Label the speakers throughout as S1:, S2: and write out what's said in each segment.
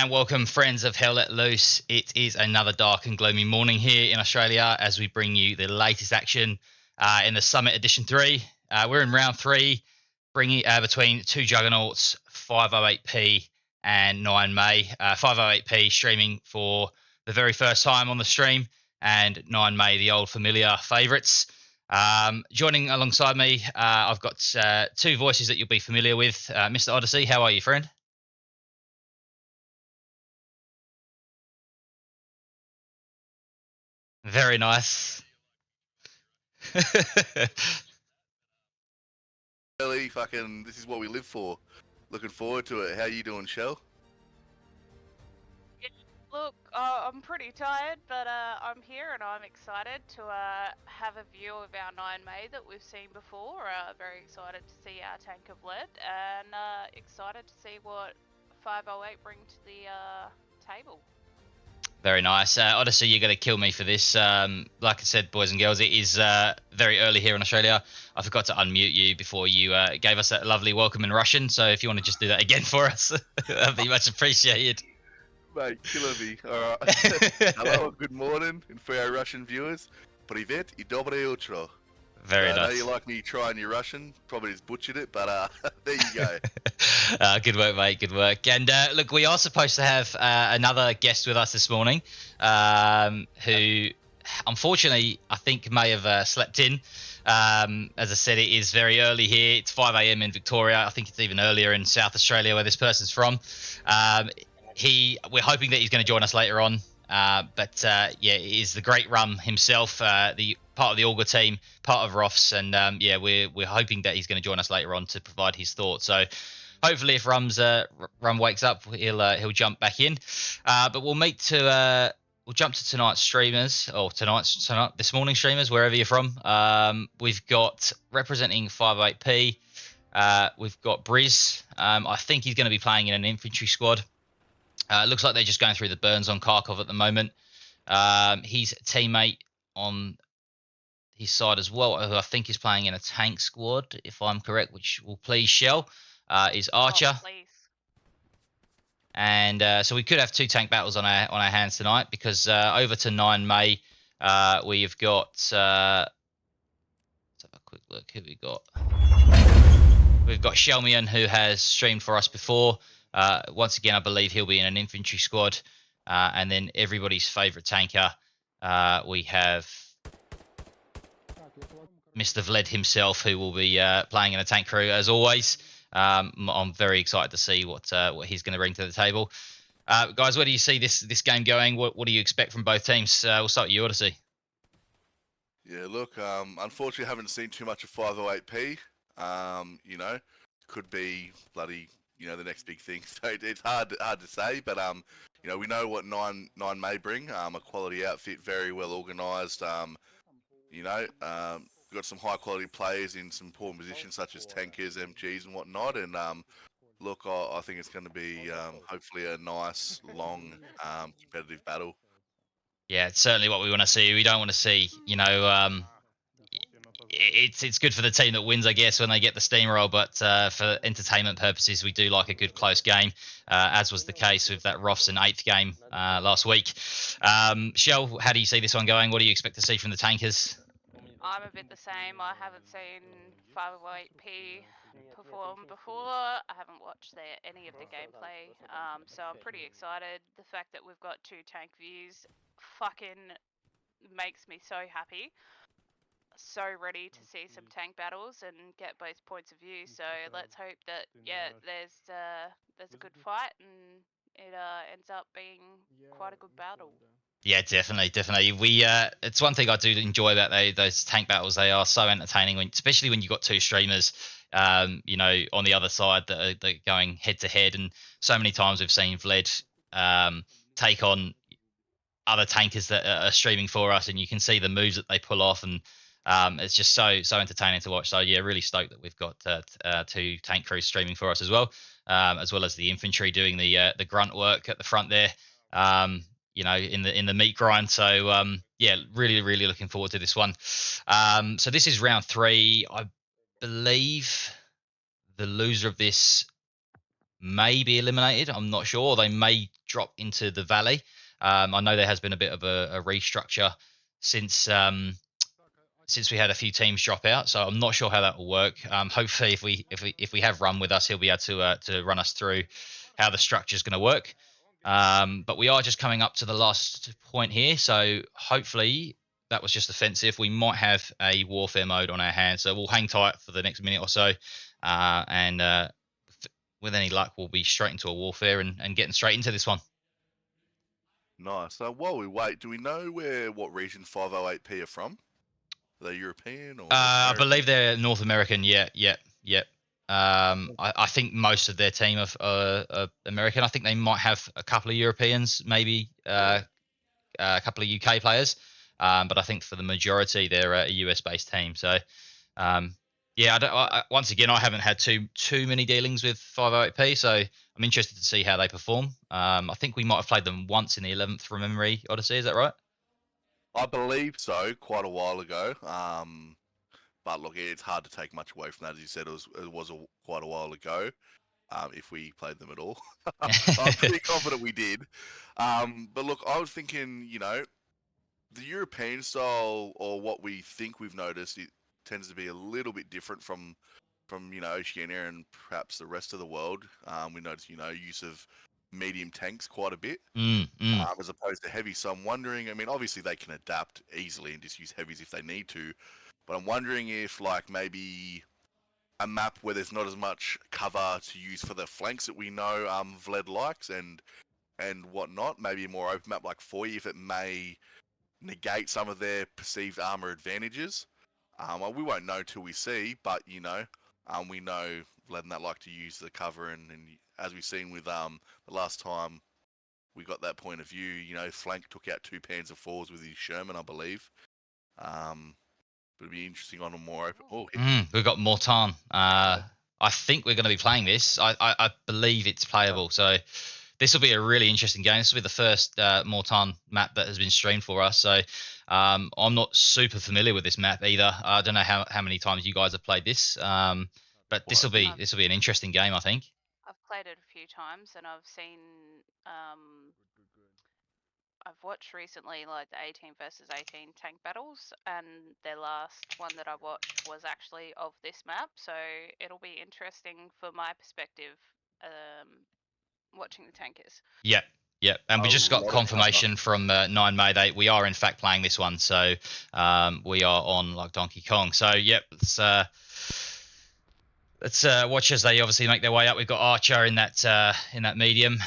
S1: And welcome, friends of Hell Let Loose. It is another dark and gloomy morning here in Australia as we bring you the latest action in the Summit Edition 3. We're in round 3, bringing between two juggernauts, 508p and 9 May. 508p streaming for the very first time on the stream, and 9 May, the old familiar favourites. Joining alongside me, I've got two voices that you'll be familiar with. Mr. Odyssey, how are you, friend? Very nice.
S2: Really, fucking, this is what we live for. Looking forward to it. How you doing, Shell?
S3: Look, I'm pretty tired, but I'm here and I'm excited to have a view of our 9 May that we've seen before. Very excited to see our tank of lead and excited to see what 508 bring to the table.
S1: Very nice. Odyssey, you're going to kill me for this. Like I said, boys and girls, it is very early here in Australia. I forgot to unmute you before you gave us that lovely welcome in Russian. So if you want to just do that again for us, that'd be much appreciated.
S2: Mate, killing me. Alright. Hello, good morning. And for our Russian viewers, Privet и доброе утро.
S1: Very
S2: I know
S1: nice.
S2: you like me trying your Russian. Probably just butchered it, but there you go.
S1: Good work, mate. Good work. And look, we are supposed to have another guest with us this morning, who, unfortunately, I think may have slept in. As I said, it is very early here. It's 5 a.m. in Victoria. I think it's even earlier in South Australia, where this person's from. We're hoping that he's going to join us later on. But yeah, he is the great Rum himself, the part of the Augur team, part of Roth's, and yeah, we're hoping that he's going to join us later on to provide his thoughts. So hopefully, if Rum wakes up, he'll jump back in. But we'll jump to tonight's streamers, or this morning's streamers, wherever you're from. We've got representing 508p. We've got Briz. I think he's going to be playing in an infantry squad. Looks like they're just going through the burns on Kharkov at the moment. His teammate on his side as well, who I think is playing in a tank squad, if I'm correct, which will please Shell, is Archer.
S3: Oh, please.
S1: And so we could have two tank battles on our hands tonight, because over to 9 May, we've got. Let's have a quick look. Who we got? We've got Shelmian, who has streamed for us before. Once again, I believe he'll be in an infantry squad. And then everybody's favourite tanker, we have Mr. Vled himself, who will be playing in a tank crew as always. I'm very excited to see what he's going to bring to the table. Guys, where do you see this game going? What do you expect from both teams? We'll start with you, Odyssey.
S2: Yeah, look, unfortunately, I haven't seen too much of 508p. You know, could be bloody, the next big thing. So it's hard to say, but you know, we know what 9 May bring. A quality outfit, very well organised. You know, got some high quality players in some important positions such as tankers, MGs, and whatnot. And look, I think it's going to be hopefully a nice, long, competitive battle.
S1: Yeah, it's certainly what we want to see. We don't want to see, it's good for the team that wins, I guess, when they get the steamroll. But for entertainment purposes, we do like a good close game, as was the case with that Rothson 8th game last week. Shell, how do you see this one going? What do you expect to see from the tankers?
S3: I'm a bit the same. I haven't seen 508p perform before. I haven't watched any of the gameplay, so I'm pretty excited. The fact that we've got two tank views fucking makes me so happy. So ready to see some tank battles and get both points of view. So let's hope that there's a good fight and it ends up being quite a good battle.
S1: Yeah, definitely. It's one thing I do enjoy about those tank battles. They are so entertaining, especially when you've got two streamers, on the other side that are going head to head. And so many times we've seen Vled take on other tankers that are streaming for us, and you can see the moves that they pull off, and it's just so entertaining to watch. So yeah, really stoked that we've got two tank crews streaming for us as well as the infantry doing the grunt work at the front there. In the meat grind. So yeah, really looking forward to this one. So this is round 3. I believe the loser of this may be eliminated. I'm not sure. They may drop into the valley. I know there has been a bit of a restructure since we had a few teams drop out, so I'm not sure how that will work. Hopefully, if we have Run with us, he'll be able to run us through how the structure is going to work. But we are just coming up to the last point here, so hopefully that was just offensive. We might have a warfare mode on our hands, so we'll hang tight for the next minute or so, and with any luck, we'll be straight into a warfare and getting straight into this one.
S2: Nice. So while we wait, do we know what region 508P are from? Are they European or?
S1: I believe they're North American. Yeah. I think most of their team are American. I think they might have a couple of Europeans, maybe a couple of UK players, but I think for the majority they're a US-based team. So, once again, I haven't had too many dealings with 508P, so I'm interested to see how they perform. I think we might have played them once in the 11th from memory, Odyssey. Is that right?
S2: I believe so, quite a while ago. But look, it's hard to take much away from that. As you said, it was quite a while ago. If we played them at all, I'm pretty confident we did. But look, I was thinking, the European style, or what we think we've noticed, it tends to be a little bit different from Oceania and perhaps the rest of the world. We notice, use of medium tanks quite a bit, as opposed to heavy. So I'm wondering, I mean, obviously they can adapt easily and just use heavies if they need to, but I'm wondering if, like, maybe a map where there's not as much cover to use for the flanks that we know Vlad likes and whatnot, maybe a more open map like 40, if it may negate some of their perceived armor advantages. We won't know till we see, but we know Vlad and that like to use the cover, and as we've seen with the last time we got that point of view, Flank took out 2 Panzer IVs with his Sherman, I believe. But it'd be interesting on a more open. Oh,
S1: we've got Mortan. I think we're going to be playing this. I believe it's playable, so this will be a really interesting game. This will be the first Mortan map that has been streamed for us. So I'm not super familiar with this map either. I don't know how many times you guys have played this, but this will be an interesting game, I think.
S3: I've played it a few times, and I've seen. I've watched recently like the 18 versus 18 tank battles, and their last one that I watched was actually of this map, so it'll be interesting for my perspective watching the tankers.
S1: Yep. And we just got confirmation from 9 May we are in fact playing this one, so we are on like Donkey Kong. So yep, let's watch as they obviously make their way up. We've got Archer in that medium.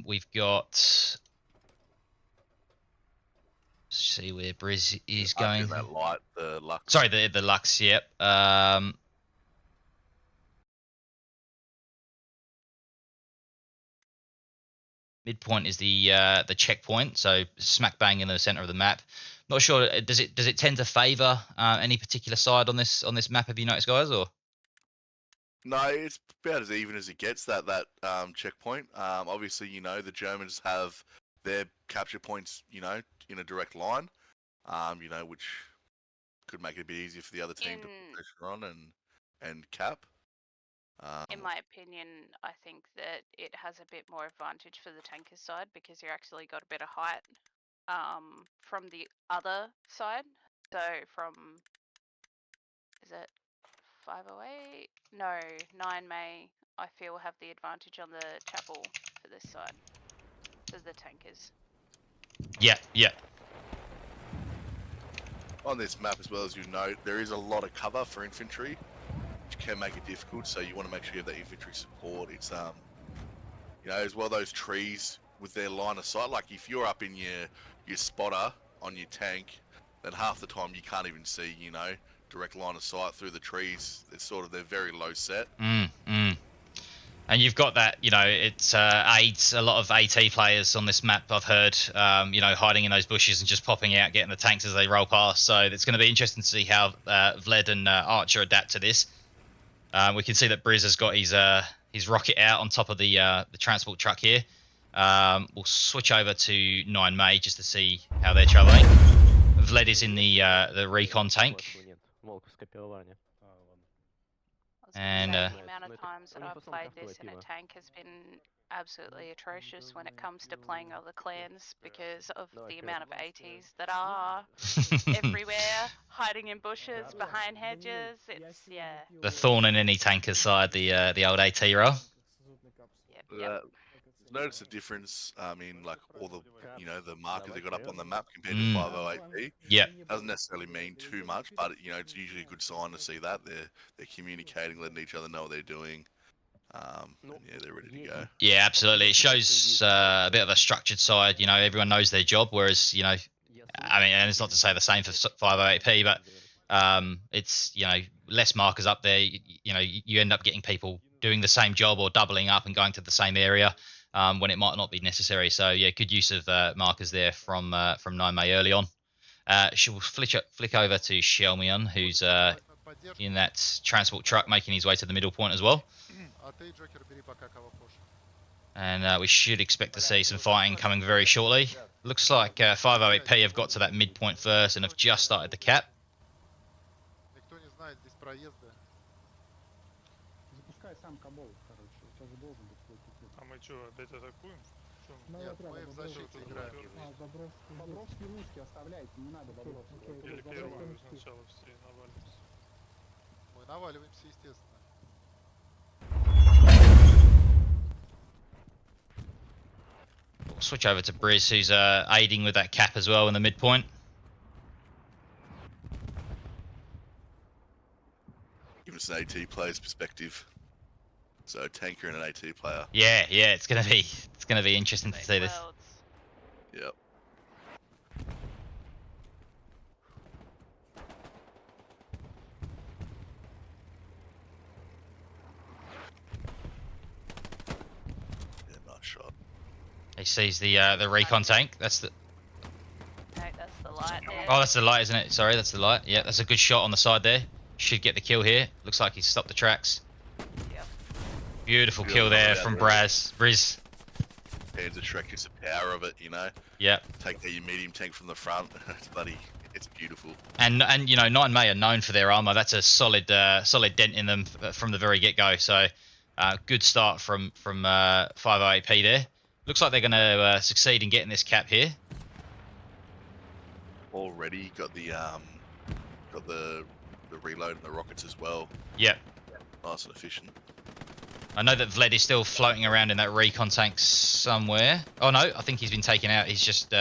S1: We've got. See where Briz is going.
S2: That light, the Lux.
S1: Sorry, the Lux. Yep. Midpoint is the checkpoint, so smack bang in the center of the map. Not sure. Does it tend to favour any particular side on this map? Have you noticed, guys? Or
S2: no, it's about as even as it gets. That checkpoint. Obviously, the Germans have their capture points, in a direct line, which could make it a bit easier for the other team to put pressure on and cap.
S3: In my opinion, I think that it has a bit more advantage for the tankers side because you actually got a bit of height from the other side. So is it 508? No, 9 May, I feel, have the advantage on the chapel for this side. For the tankers.
S1: Yeah.
S2: On this map, as well as you note, there is a lot of cover for infantry, which can make it difficult. So you want to make sure you have that infantry support. It's as well, those trees with their line of sight. Like if you're up in your spotter on your tank, then half the time you can't even see direct line of sight through the trees. They're very low set.
S1: And you've got that, it's aids a lot of AT players on this map, I've heard, hiding in those bushes and just popping out, getting the tanks as they roll past. So it's going to be interesting to see how Vlad and Archer adapt to this. We can see that Briz has got his rocket out on top of the transport truck here. We'll switch over to 9 May just to see how they're traveling. Vlad is in the recon tank.
S3: I was was
S1: And
S3: gonna say, the amount of times that I've played this in a tank has been absolutely atrocious when it comes to playing other clans because of the amount of ATs that are everywhere, hiding in bushes, behind hedges. It's, yeah.
S1: the thorn in any tanker's side, the old AT roll.
S3: Yep.
S2: Notice the difference. I mean, like all the the markers they got up on the map compared to
S1: Mm.
S2: 508p.
S1: Yep.
S2: Doesn't necessarily mean too much, but it's usually a good sign to see that they're communicating, letting each other know what they're doing. And yeah, they're ready to go.
S1: Yeah, absolutely. It shows a bit of a structured side. Everyone knows their job, whereas I mean, and it's not to say the same for 508p, but it's less markers up there. You end up getting people doing the same job or doubling up and going to the same area when it might not be necessary. So yeah, good use of markers there from 9May early on. She'll flick over to Shelmion, who's in that transport truck making his way to the middle point as well. And we should expect to see some fighting coming very shortly. Looks like 508p have got to that midpoint first and have just started the cap. We'll switch over to Briz, who's aiding with that cap as well in the midpoint.
S2: Give us an AT player's perspective. So tanker and an AT player.
S1: Yeah, it's gonna be interesting to see this.
S2: Yep. Yeah, nice shot.
S1: He sees the recon tank. That's the.
S3: No, that's the light there.
S1: Oh, that's the light, isn't it? Sorry, that's the light. Yeah, that's a good shot on the side there. Should get the kill here. Looks like he's stopped the tracks.
S3: Yep.
S1: Beautiful kill there from Briz.
S2: Hands of Shrek, just the power of it,
S1: Yep.
S2: Take that your medium tank from the front. It's beautiful.
S1: And 9May are known for their armor. That's a solid dent in them from the very get go. So good start from 508p there. Looks like they're going to succeed in getting this cap here.
S2: Already got the reload and the rockets as well.
S1: Yep.
S2: Nice and efficient.
S1: I know that Vlad is still floating around in that recon tank somewhere. Oh no, I think he's been taken out. He's just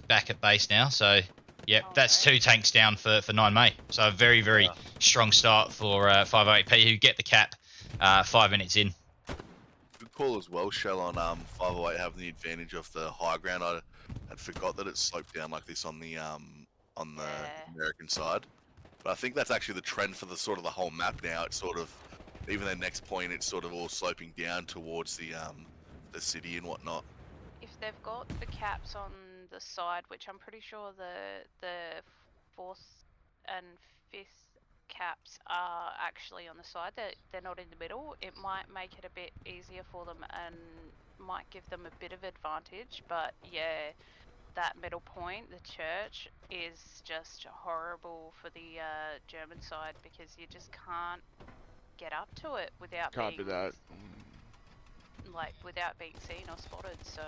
S1: back at base now. So yep, that's 2 tanks down for 9May. So a very, very strong start for 508p, who get the cap 5 minutes in.
S2: Good call as well, Shell, on 508 having the advantage of the high ground. I had forgot that it's sloped down like this on the American side. But I think that's actually the trend for the whole map now. It's sort of, even their next point, it's sort of all sloping down towards the city and whatnot.
S3: If they've got the caps on the side, which I'm pretty sure the 4th and 5th caps are actually on the side, they're not in the middle, it might make it a bit easier for them and might give them a bit of advantage. But yeah, that middle point, the church, is just horrible for the German side because you just can't get up to it without without being seen or spotted.
S1: So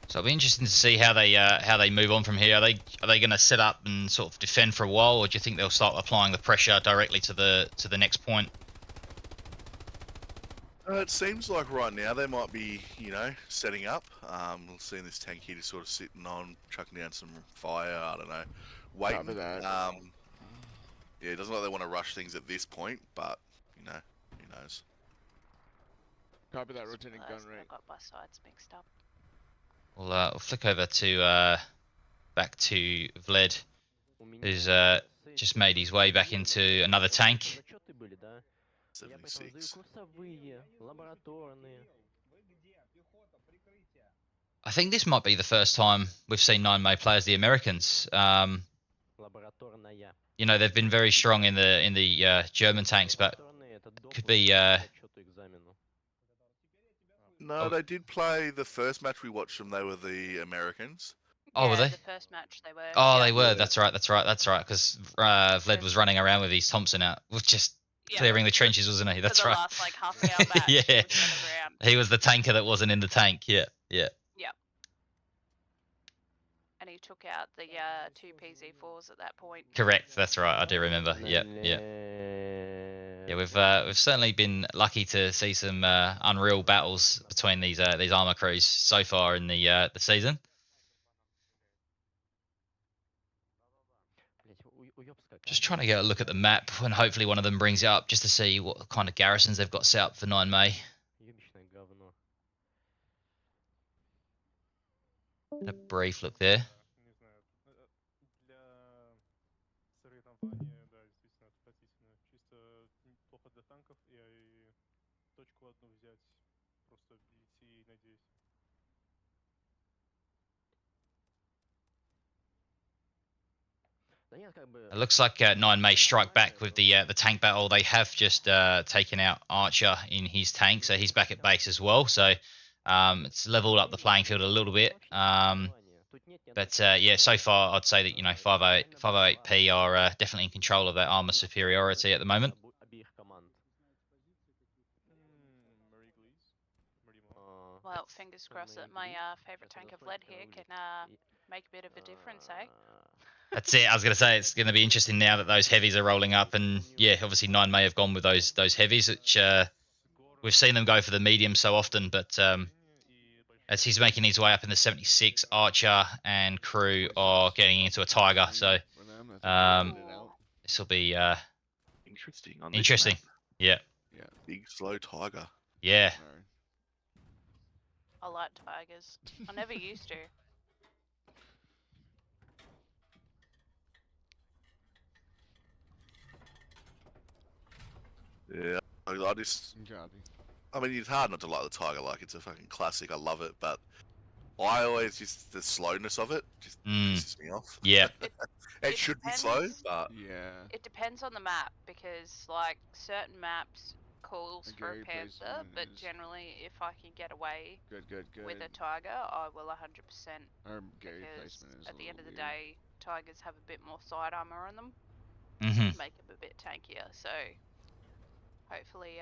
S1: it'll be interesting to see how they move on from here. Are they going to set up and sort of defend for a while, or do you think they'll start applying the pressure directly to the next point?
S2: It seems like right now they might be, setting up. Seeing this tank here just sort of sitting on, chucking down some fire. I don't know, waiting. Yeah, it doesn't look like they want to rush things at this point, but who knows?
S4: Copy that, rotating gun
S3: I
S4: rank.
S3: got my sides mixed up.
S1: We'll flick over to back to Vlad, who's just made his way back into another tank.
S2: 76.
S1: I think this might be the first time we've seen 9May play as the Americans. They've been very strong in the German tanks, but could be.
S2: No, they did play the first match we watched them. They were the Americans.
S1: Oh, were
S3: Yeah,
S1: they?
S3: the first match they were.
S1: Oh,
S3: Yeah.
S1: they were.
S2: Yeah.
S1: That's right. Because Vlad was running around with his Thompson out, with just
S3: Yeah.
S1: clearing the trenches, wasn't he?
S3: For
S1: That's
S3: the
S1: right.
S3: last like half an hour match,
S1: Yeah.
S3: he was running around.
S1: He was the tanker that wasn't in the tank. Yeah.
S3: And he took out the 2 PZ4s at that point.
S1: Correct. That's right. I do remember. Yeah. Yeah, we've certainly been lucky to see some unreal battles between these armor crews so far in the season. Just trying to get a look at the map, and hopefully one of them brings it up just to see what kind of garrisons they've got set up for 9 May. A brief look there. It looks like 9 May strike back with the tank battle. They have just taken out Archer in his tank, so he's back at base as well. So it's leveled up the playing field a little bit. But yeah, so far I'd say that 508P are definitely in control of that armor superiority at the moment.
S3: Well, fingers crossed that my favourite tank of lead here can make a bit of a difference, eh?
S1: That's it. I was going to say it's going to be interesting now that those heavies are rolling up, and yeah, obviously 9 May have gone with those heavies, which we've seen them go for the medium so often. But as he's making his way up in the 76, Archer and crew are getting into a Tiger, so this will be
S2: Interesting.
S1: interesting. Yeah.
S2: Big slow Tiger.
S1: Yeah.
S3: I like tigers. I never used to.
S2: Yeah, I just. I mean, it's hard not to like the Tiger. Like, it's a fucking classic. I love it, but I always just the slowness of it just pisses me off.
S1: Yeah.
S2: It should be slow, but
S3: it depends on the map, because like certain maps calls for a Panther, but generally if I can get away with a Tiger, I will 100%. Because at the end of the day, Tigers have a bit more side armor on them to make them a bit tankier. So hopefully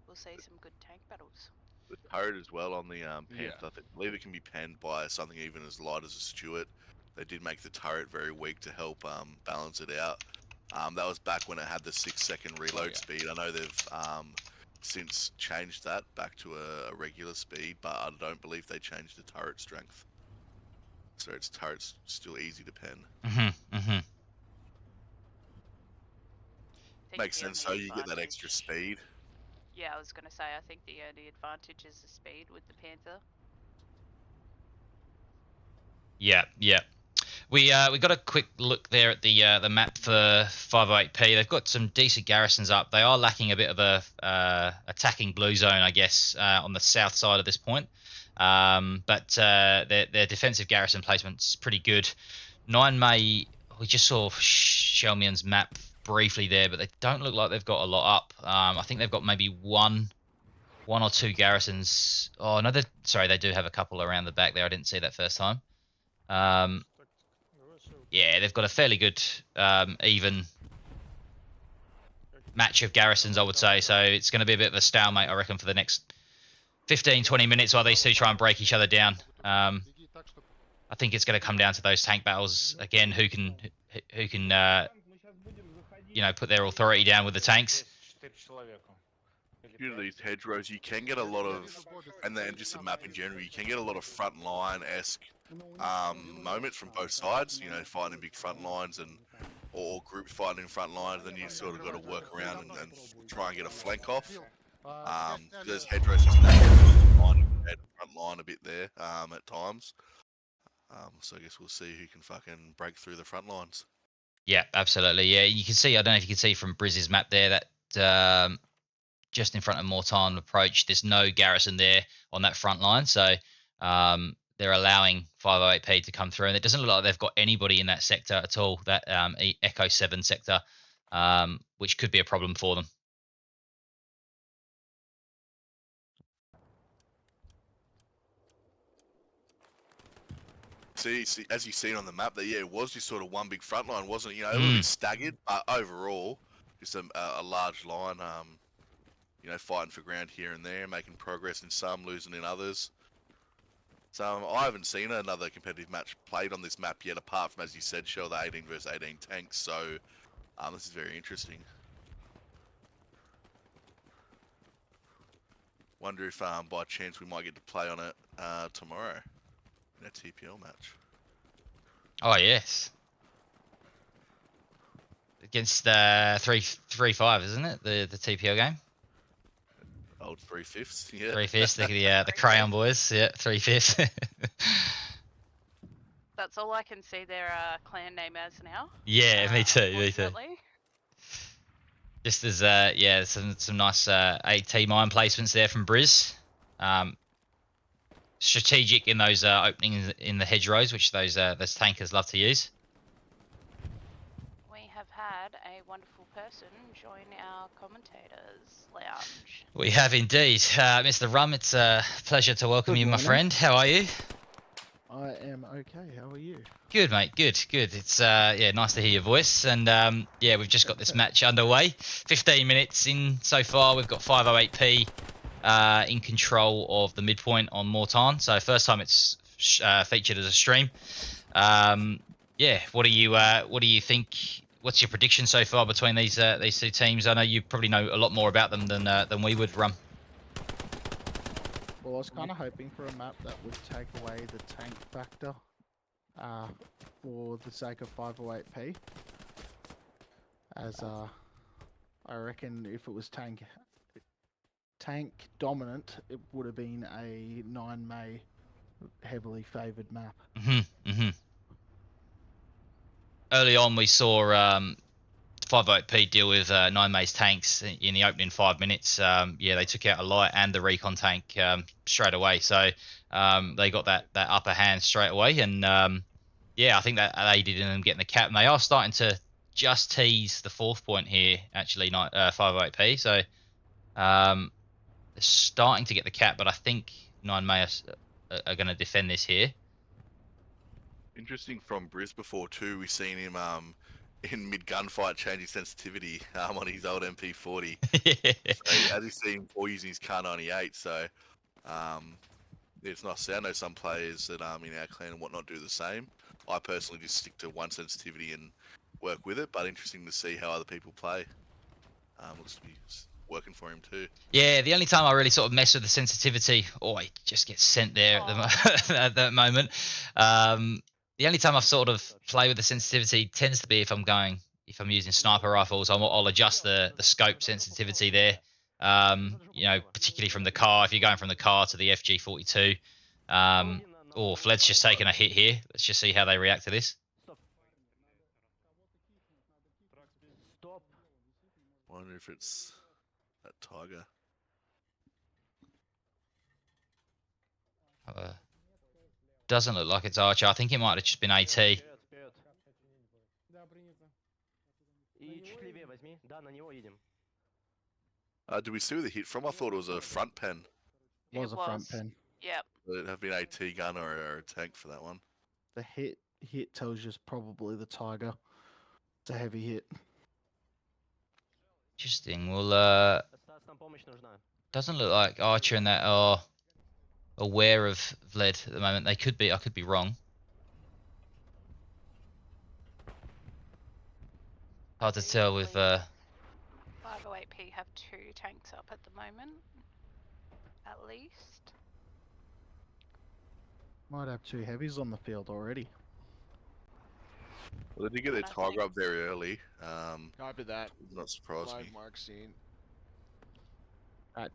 S3: we'll see some good tank battles.
S2: the turret as well on the Panther. I believe it can be penned by something even as light as a Stuart. They did make the turret very weak to help balance it out. That was back when it had the 6-second reload speed. I know they've since changed that back to a regular speed, but I don't believe they changed the turret strength. So its turret's still easy to pen. Makes sense, so you get that extra speed.
S3: Yeah, I was going to say, I think the only advantage is the speed with the Panther.
S1: Yeah. We got a quick look there at the map for 508P. They've got some decent garrisons up. They are lacking a bit of a attacking blue zone, I guess, on the south side at this point. But their defensive garrison placement's pretty good. 9 May, we just saw Shelmian's map briefly there, but they don't look like they've got a lot up. I think they've got maybe one or two garrisons. Oh no, they do have a couple around the back there. I didn't see that first time. Yeah, they've got a fairly good even match of garrisons, I would say. So it's going to be a bit of a stalemate, I reckon, for the next 15-20 minutes while these two try and break each other down. I think it's going to come down to those tank battles again. Who can put their authority down with the tanks.
S2: Due to these hedgerows, you can get a lot of, and then just the map in general, you can get a lot of front line-esque moments from both sides. Fighting big front lines or groups fighting in front lines. Then you sort of got to work around and try and get a flank off. Those hedgerows just front line a bit there at times. So I guess we'll see who can fucking break through the front lines.
S1: Yeah, absolutely. Yeah, you can see. I don't know if you can see from Brizz's map there that just in front of Morton approach, there's no garrison there on that front line. So they're allowing 508P to come through, and it doesn't look like they've got anybody in that sector at all. That Echo 7 sector, which could be a problem for them.
S2: as you seen on the map, that it was just sort of one big front line, wasn't it? You know, a little bit staggered, but overall, just a large line. You know, fighting for ground here and there, making progress in some, losing in others. So I haven't seen another competitive match played on this map yet, apart from, as you said, Shell, the 18 versus 18 tanks. So this is very interesting. Wonder if by chance we might get to play on it tomorrow in a TPL match.
S1: Oh yes. Against 3-5, isn't it? The TPL game.
S2: Old 3/5, yeah.
S1: 3/5, the Crayon Boys, yeah, 3/5.
S3: That's all I can see their clan name as now.
S1: Yeah, me too, me too.
S3: Unfortunately.
S1: Just as yeah, some nice AT mine placements there from Briz. Strategic in those openings in the hedgerows, which those tankers love to use.
S3: We have had a wonderful person join our commentators lounge.
S1: We have indeed, Mr. Rum. It's a pleasure to welcome you, my
S5: morning.
S1: friend. How are you?
S5: I am okay. How are you?
S1: Good, mate. Good. It's yeah, nice to hear your voice. And yeah, we've just got this match underway. 15 minutes in so far. We've got 508p in control of the midpoint on Mortarn. So first time it's featured as a stream. Yeah, what do you think? What's your prediction so far between these two teams? I know you probably know a lot more about them than we would, Rum.
S5: Well, I was kind of hoping for a map that would take away the tank factor for the sake of 508p. As I reckon if it was tank dominant, it would have been a 9 May heavily favoured map.
S1: Early on, we saw 508p deal with 9 May's tanks in the opening 5 minutes. Yeah, they took out a light and the recon tank straight away. So they got that upper hand straight away. And yeah, I think that aided in them getting the cap. And they are starting to just tease the 4th point here, actually, 508p. So they're starting to get the cap, but I think 9 May are going to defend this here.
S2: Interesting from Briz before too. We've seen him in mid gunfight changing sensitivity on his old MP40. So, as he's seen before using his Kar 98. So it's nice. I know some players that in our clan and whatnot do the same. I personally just stick to one sensitivity and work with it. But interesting to see how other people play. Looks to be working for him too.
S1: Yeah, the only time I really sort of mess with the sensitivity, it just gets sent there at that moment. The only time I've sort of play with the sensitivity tends to be if I'm using sniper rifles. I'll adjust the scope sensitivity there. You know, particularly from the car. If you're going from the car to the FG42, Fled's just taking a hit here. Let's just see how they react to this.
S2: Wonder if it's that Tiger.
S1: Doesn't look like it's Archer. I think it might have just been AT.
S2: Did we see where the hit from? I thought it was a front pen.
S5: It was a front pen.
S3: Yep.
S2: Would it have been AT gun or a tank for that one?
S5: The hit tells you it's probably the Tiger. It's a heavy hit.
S1: Interesting. Well, doesn't look like Archer and that are aware of Vlad at the moment. They could be. I could be wrong. Hard to tell with
S3: 508p have 2 tanks up at the moment, at least.
S2: Might
S5: have 2 heavies on the field already.
S2: Well, they did get their Tiger up very early.
S4: Copy that.
S2: Not surprised me.
S4: Mark scene.
S5: That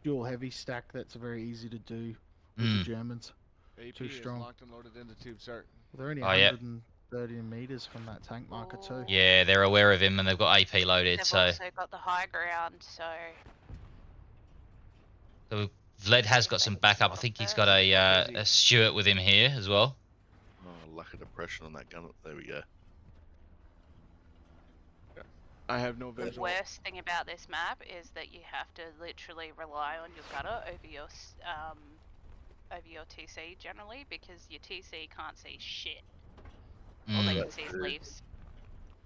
S5: dual heavy stack, that's very easy to do with the Germans.
S4: AP
S5: Too strong.
S4: Is locked and loaded into tube start.
S5: They're only 130 meters from that tank marker too.
S1: Yeah, they're aware of him and they've got AP loaded.
S3: They've
S1: so
S3: also got the high ground, so
S1: Vlad has got some backup. I think he's got a Stuart with him here as well.
S2: Oh, lack of depression on that gun. There we go.
S4: I have no
S3: the
S4: visual.
S3: worst thing about this map is that you have to literally rely on your gunner over your over your TC generally, because your TC can't see shit. All
S1: Mm.
S3: they can
S2: That's
S3: see is
S2: true.
S3: leaves.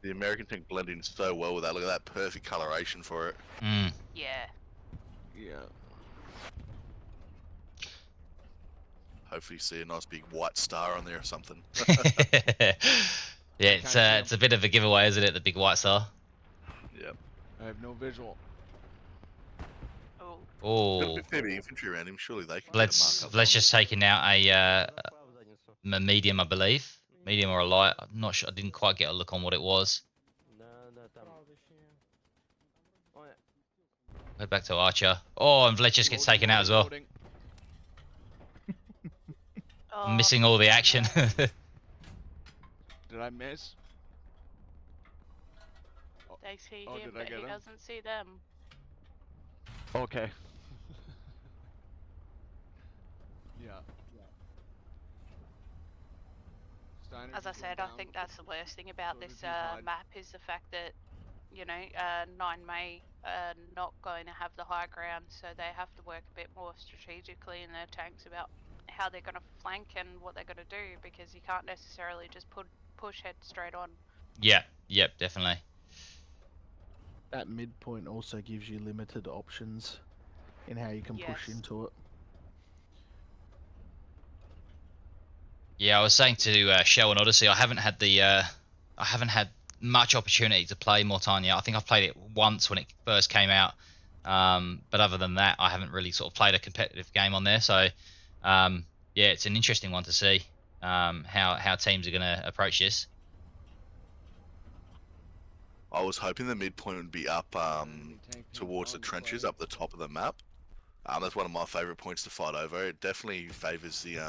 S2: The American tank blended in so well with that. Look at that perfect coloration for it.
S1: Mm.
S3: Yeah.
S4: Yeah.
S2: Hopefully, see a nice big white star on there or something.
S1: Yeah,
S4: can't see 'em.
S1: it's a bit of a giveaway, isn't it? The big white star.
S2: Yep.
S4: I have no visual.
S3: Oh.
S2: Got a
S1: Oh,
S2: bit fair bit infantry around him. Surely they can get a
S1: let's
S2: mark up.
S1: let's just taking out a medium, I believe, medium or a light. I'm not sure. I didn't quite get a look on what it was. Head back to Archer. Oh, and Vlet just gets taken out as well.
S4: Loading.
S3: Oh,
S1: Missing all the action.
S4: Did I miss?
S3: they see
S4: Oh,
S3: him,
S4: did I
S3: but
S4: get
S3: he
S4: him?
S3: doesn't see them.
S4: Okay. Yeah. Steiner
S3: As I
S4: just
S3: said,
S4: went
S3: I
S4: down.
S3: think that's the worst thing about
S4: So did
S3: this
S4: Peapod.
S3: map is the fact that, 9 May are not going to have the high ground, so they have to work a bit more strategically in their tanks about how they're going to flank and what they're going to do, because you can't necessarily just push head straight on.
S1: Yeah, yep, definitely.
S5: That midpoint also gives you limited options in how you can push
S3: Yes.
S5: into it.
S1: Yeah, I was saying to Shell and Odyssey, I haven't had much opportunity to play Mortain yet. I think I've played it once when it first came out, but other than that, I haven't really sort of played a competitive game on there. So, yeah, it's an interesting one to see how teams are going to approach this.
S2: I was hoping the midpoint would be up towards the trenches, up the top of the map. That's one of my favourite points to fight over. It definitely favours the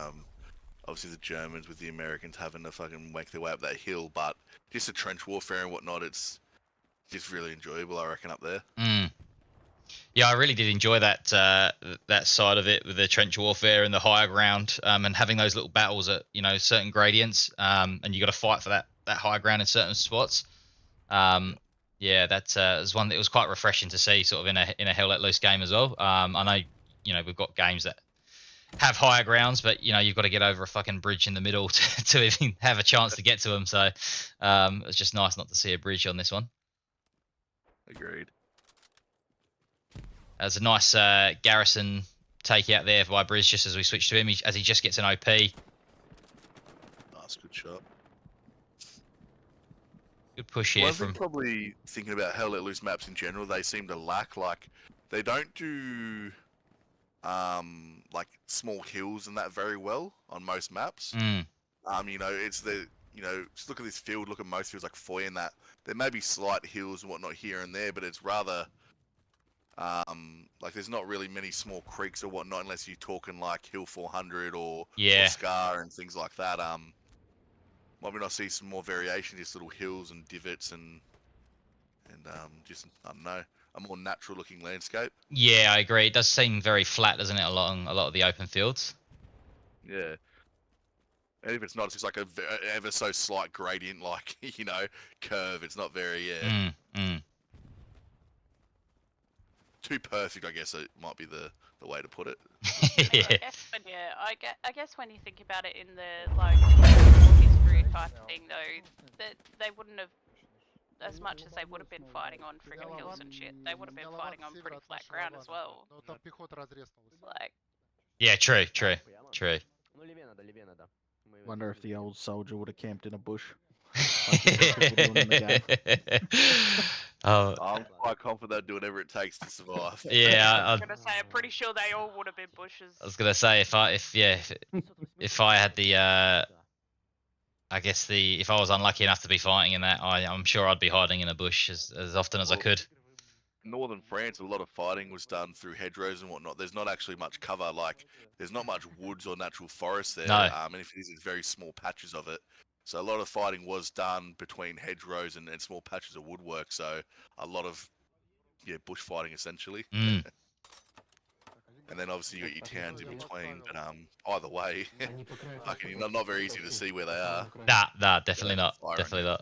S2: obviously the Germans with the Americans having to fucking wank their way up that hill, but just the trench warfare and whatnot, it's just really enjoyable, I reckon, up there.
S1: Mm. Yeah, I really did enjoy that that side of it with the trench warfare and the higher ground, and having those little battles at certain gradients, and you got to fight for that higher ground in certain spots. Yeah, that was one that was quite refreshing to see, sort of in a Hell Let Loose game as well. I know we've got games that have higher grounds, but you've got to get over a fucking bridge in the middle to even have a chance to get to them. So it's just nice not to see a bridge on this one.
S2: Agreed.
S1: There's a nice garrison take out there by Briz just as we switch to him, as he just gets an OP.
S2: Nice, good shot.
S1: Good push here
S2: One
S1: from...
S2: thing probably thinking about Hell Let Loose maps in general, they seem to lack, like, they don't do like small hills and that very well on most maps.
S1: Mm,
S2: It's the just look at this field, look at most fields like Foy and that. There may be slight hills and whatnot here and there, but it's rather like there's not really many small creeks or whatnot unless you're talking like Hill 400 or
S1: yeah.
S2: Scar and things like that. Might we not see some more variation, just little hills and divots and just, I don't know, a more natural looking landscape.
S1: Yeah, I agree. It does seem very flat, doesn't it, along a lot of the open fields?
S2: Yeah. And if it's not, it's just like a ever so slight gradient, like, curve. It's not very, too perfect, I guess it might be the way to put it.
S1: Yeah.
S3: I guess when you think about it in the history type thing though, that they wouldn't have, as much as they would have been fighting on friggin' hills and shit, they would have been fighting on pretty flat ground as well. Like,
S1: Yeah, true.
S5: Wonder if the old soldier would have camped in a bush. Like you said, people doing in the
S1: Oh,
S2: I'm quite confident they'll do whatever it takes to survive.
S1: yeah.
S3: I was gonna say, I'm pretty sure they all would have been bushes.
S1: I was gonna say if I had the I guess if I was unlucky enough to be fighting in that, I'm sure I'd be hiding in a bush as often as I could.
S2: Northern France, a lot of fighting was done through hedgerows and whatnot. There's not actually much cover, like, there's not much woods or natural forest there.
S1: No.
S2: And if it is, it's very small patches of it. So a lot of fighting was done between hedgerows and small patches of woodwork. So a lot of, bush fighting essentially.
S1: Mm.
S2: and then obviously you got your towns in between. But either way, fucking not very easy to see where they are.
S1: Nah, definitely not.
S2: Fire on
S1: Definitely
S2: you.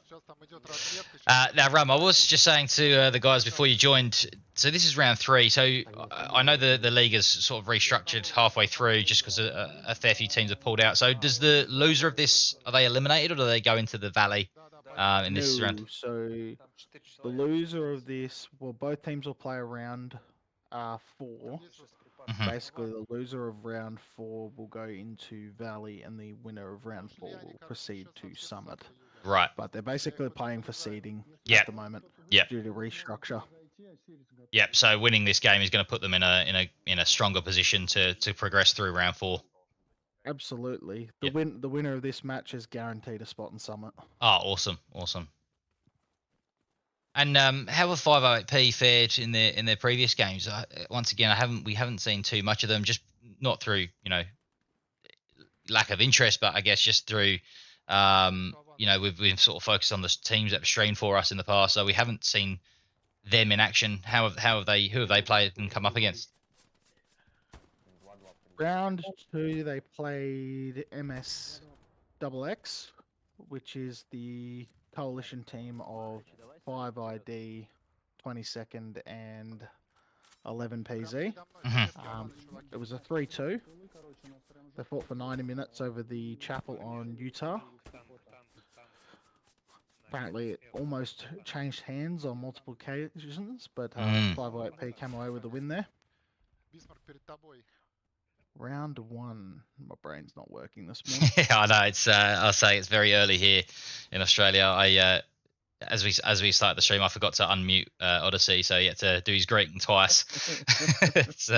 S1: not. Now, Ram, I was just saying to the guys before you joined. So this is round 3. So I know the league has sort of restructured halfway through just because a fair few teams have pulled out. So does the loser of this, are they eliminated or do they go into the valley in this
S5: No,
S1: round?
S5: so the loser of this, well, both teams will play a round 4.
S1: Mhm.
S5: Basically, the loser of round 4 will go into Valley, and the winner of round 4 will proceed to Summit.
S1: Right.
S5: But they're basically playing for seeding
S1: Yep.
S5: at the moment
S1: Yep.
S5: due to restructure.
S1: Yep. So winning this game is going to put them in a stronger position to progress through round 4.
S5: Absolutely,
S1: Yep.
S5: the winner of this match is guaranteed a spot in Summit.
S1: Oh, awesome. And how have 508P fared in their previous games? Once again, we haven't seen too much of them, just not through lack of interest, but I guess just through we've sort of focused on the teams that have streamed for us in the past, so we haven't seen them in action. Who have they played and come up against?
S5: Round 2, they played MSXX, which is the coalition team of 5ID, 22nd, and 11PZ. It was a 3-2. They fought for 90 minutes over the chapel on Utah. Apparently, it almost changed hands on multiple occasions, but 508P came away with the win there. Round 1. My brain's not working this morning.
S1: Yeah, I know. I'll say it's very early here in Australia. As we started the stream, I forgot to unmute Odyssey, so he had to do his greeting twice. It's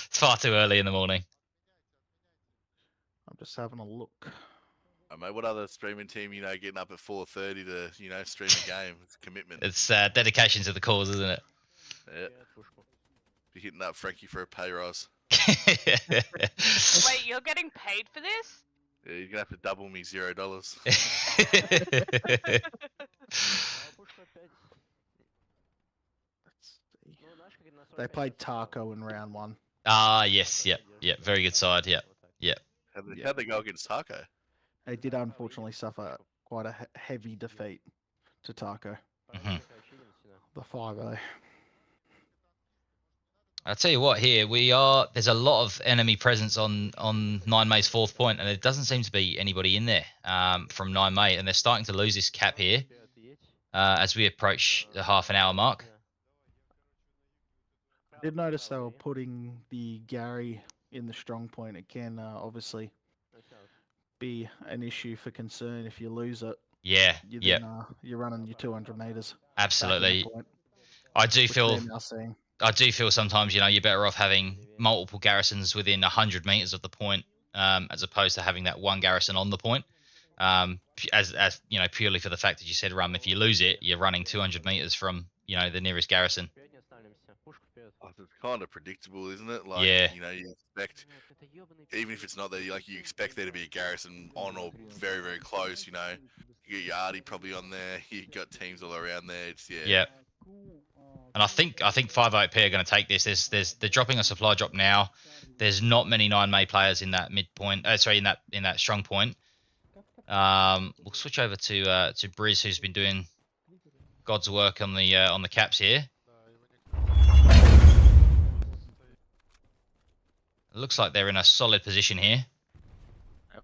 S1: far too early in the morning.
S5: I'm just having a look.
S2: Mate, what other streaming team, getting up at 4:30 to, stream a game? It's a commitment.
S1: It's dedication to the cause, isn't it?
S2: Yeah. Be hitting up Frankie for a pay rise.
S3: Wait, you're getting paid for this?
S2: Yeah, you're gonna have to double me $0.
S5: Let's see. They played Taco in round 1.
S1: Yes, yep, very good side, yep.
S2: How'd they go against Taco?
S5: They did unfortunately suffer quite a heavy defeat to Taco.
S1: Mm-hmm.
S5: The 5-0.
S1: I'll tell you what, there's a lot of enemy presence on 9May's 4th point, and there doesn't seem to be anybody in there from 9May, and they're starting to lose this cap here as we approach the half an hour mark.
S5: I did notice they were putting the Gary in the strong point. It can obviously be an issue for concern if you lose it.
S1: Yeah,
S5: You're running your 200 meters.
S1: Absolutely.
S5: Point,
S1: I do feel sometimes you're better off having multiple garrisons within 100 meters of the point, as opposed to having that one garrison on the point. As purely for the fact that you said, Rum, if you lose it, you're running 200 meters from the nearest garrison.
S2: It's kind of predictable, isn't it? You expect, even if it's not there, you expect there to be a garrison on or very, very close. You got your Artie probably on there. You got teams all around there.
S1: Yeah. And I think 508P are going to take this. They're dropping a supply drop now. There's not many 9May players in that midpoint. In that strong point. We'll switch over to Briz, who's been doing God's work on the caps here. It looks like they're in a solid position here.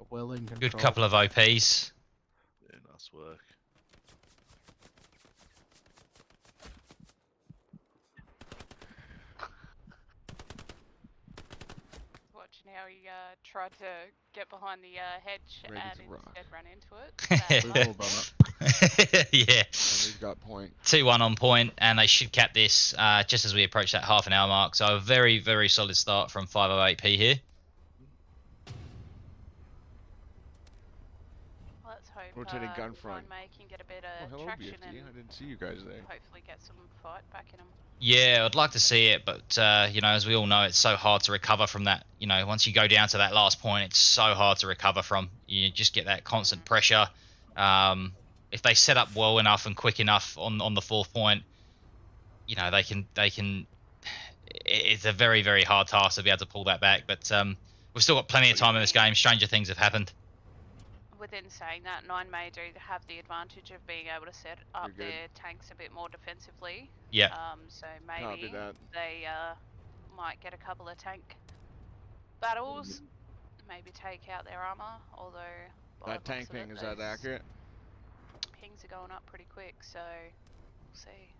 S5: Well in control.
S1: Good couple of OPs.
S2: Yeah, nice work.
S3: Watching how he tried to get behind the hedge
S4: Ready
S3: and
S4: to
S3: instead
S4: rock.
S3: ran into it.
S1: Yeah.
S4: We've got point.
S1: 2-1 on point, and they should cap this just as we approach that half an hour mark. So a very, very solid start from 508P here.
S3: Let's hope
S4: Rotating gun front.
S3: May can get a bit of
S4: Hello,
S3: traction
S4: BFD.
S3: and
S4: I didn't see you guys there.
S3: hopefully get some fight back in them.
S1: Yeah, I'd like to see it, but as we all know, it's so hard to recover from that. Once you go down to that last point, it's so hard to recover from. You just get that constant pressure. If they set up well enough and quick enough on the 4th point, they can it's a very, very hard task to be able to pull that back. But we've still got plenty of time in this game. Stranger things have happened.
S3: Within saying that, 9 may do have the advantage of being able to set up
S4: You're good.
S3: their tanks a bit more defensively.
S1: Yeah.
S3: So
S4: Copy
S3: maybe
S4: that.
S3: they might get a couple of tank battles, maybe take out their armor, although by
S4: That
S3: the looks
S4: tank
S3: of it,
S4: ping, is that
S3: those
S4: accurate?
S3: pings are going up pretty quick, so we'll see.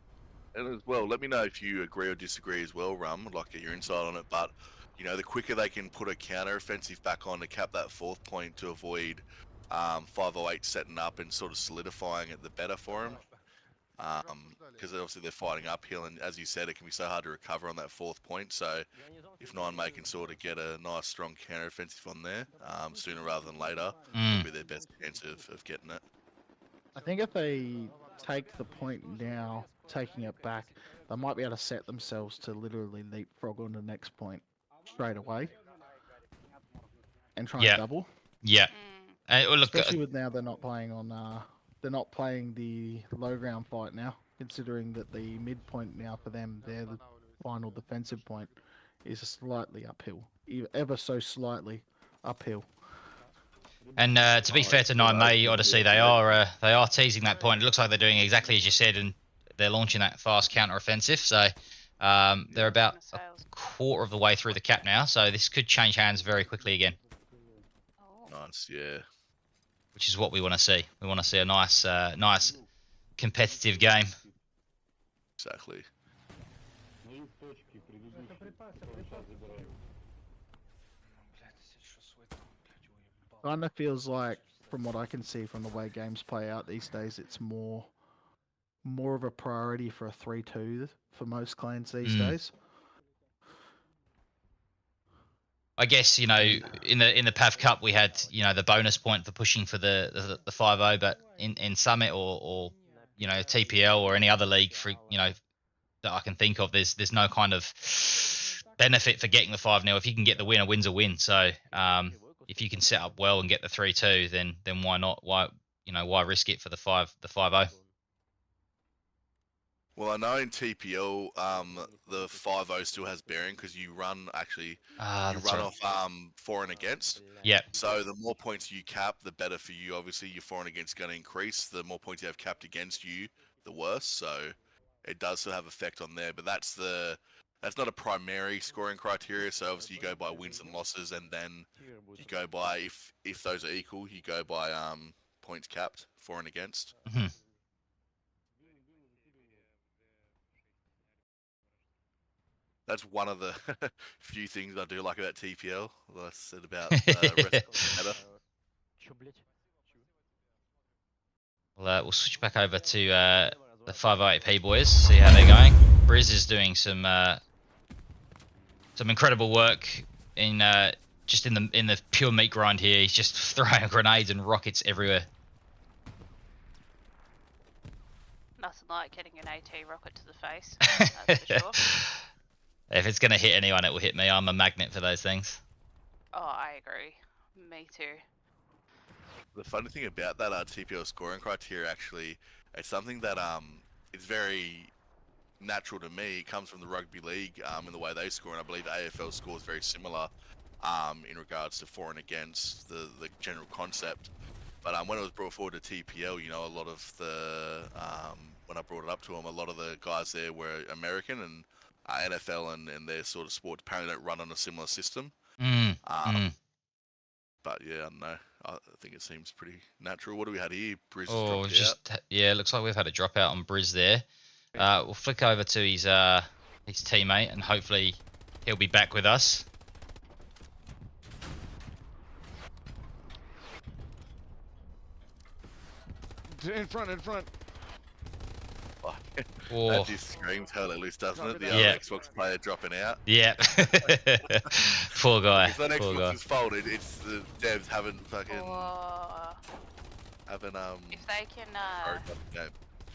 S2: And as well, let me know if you agree or disagree as well, Rum. I'd like to get your insight on it. But, you know, the quicker they can put a counter-offensive back on to cap that 4th point to avoid 508 setting up and sort of solidifying it, the better for them. Because obviously they're fighting uphill, and as you said, it can be so hard to recover on that 4th point. So if 9 can sort of get a nice, strong counter-offensive on there sooner rather than later, it'll be their best chance of getting it.
S5: I think if they take the point now, taking it back, they might be able to set themselves to literally leapfrog on the next point straight away and try
S1: Yeah.
S5: and double.
S1: Yeah. Well, look,
S5: Especially with now they're not playing on they're not playing the low ground fight now, considering that the midpoint now for them, their final defensive point, is slightly uphill, ever so slightly uphill.
S1: and to be fair to 9 May Odyssey, they are teasing that point. It looks like they're doing exactly as you said, and they're launching that fast counter offensive. So they're about a quarter of the way through the cap now. So this could change hands very quickly again.
S2: Nice, yeah.
S1: Which is what we want to see. We want to see a nice, nice competitive game.
S2: Exactly.
S5: Kind of feels like, from what I can see from the way games play out these days, it's more of a priority for a 3-2 for most clans these days.
S1: I guess, you know, in the PAV Cup we had, you know, the bonus point for pushing for the 5-0, but in Summit or you know, TPL or any other league, for you know, that I can think of, there's no kind of benefit for getting the 5-0. If you can get the win, a win's a win. So if you can set up well and get the 3-2, then why not? Why risk it for the 5-0?
S2: Well, I know in TPL, the 5-0 still has bearing because you run off for and against.
S1: Yeah.
S2: So the more points you cap, the better for you. Obviously, your for and against going to increase. The more points you have capped against you, the worse. So it does still have effect on there. But that's not a primary scoring criteria. So obviously you go by wins and losses, and then you go by if those are equal, you go by points capped for and against.
S1: Mm-hmm.
S2: That's one of the few things I do like about TPL. Like I said about better.
S1: We'll switch back over to the 508P boys, see how they're going. Briz is doing some incredible work in just in the pure meat grind here. He's just throwing grenades and rockets everywhere.
S3: Nothing like getting an AT rocket to the face, that's for sure.
S1: If it's going to hit anyone, it will hit me. I'm a magnet for those things.
S3: Oh, I agree. Me too.
S2: The funny thing about that TPL scoring criteria, actually, it's something that it's very natural to me. It comes from the rugby league in the way they score, and I believe AFL scores very similar in regards to for and against the general concept. But when it was brought forward to TPL, you know, a lot of the when I brought it up to them, a lot of the guys there were American, and NFL and their sort of sport apparently don't run on a similar system. But yeah, I don't know. I think it seems pretty natural. What do we had here? Briz dropped out.
S1: Yeah, looks like we've had a dropout on Briz there. We'll flick over to his teammate, and hopefully he'll be back with us.
S4: In front.
S2: That just screams hell at least, doesn't it? The Xbox player dropping out.
S1: Yeah. Poor guy.
S2: It's not Xbox's fault. It's the devs haven't fucking
S3: If they can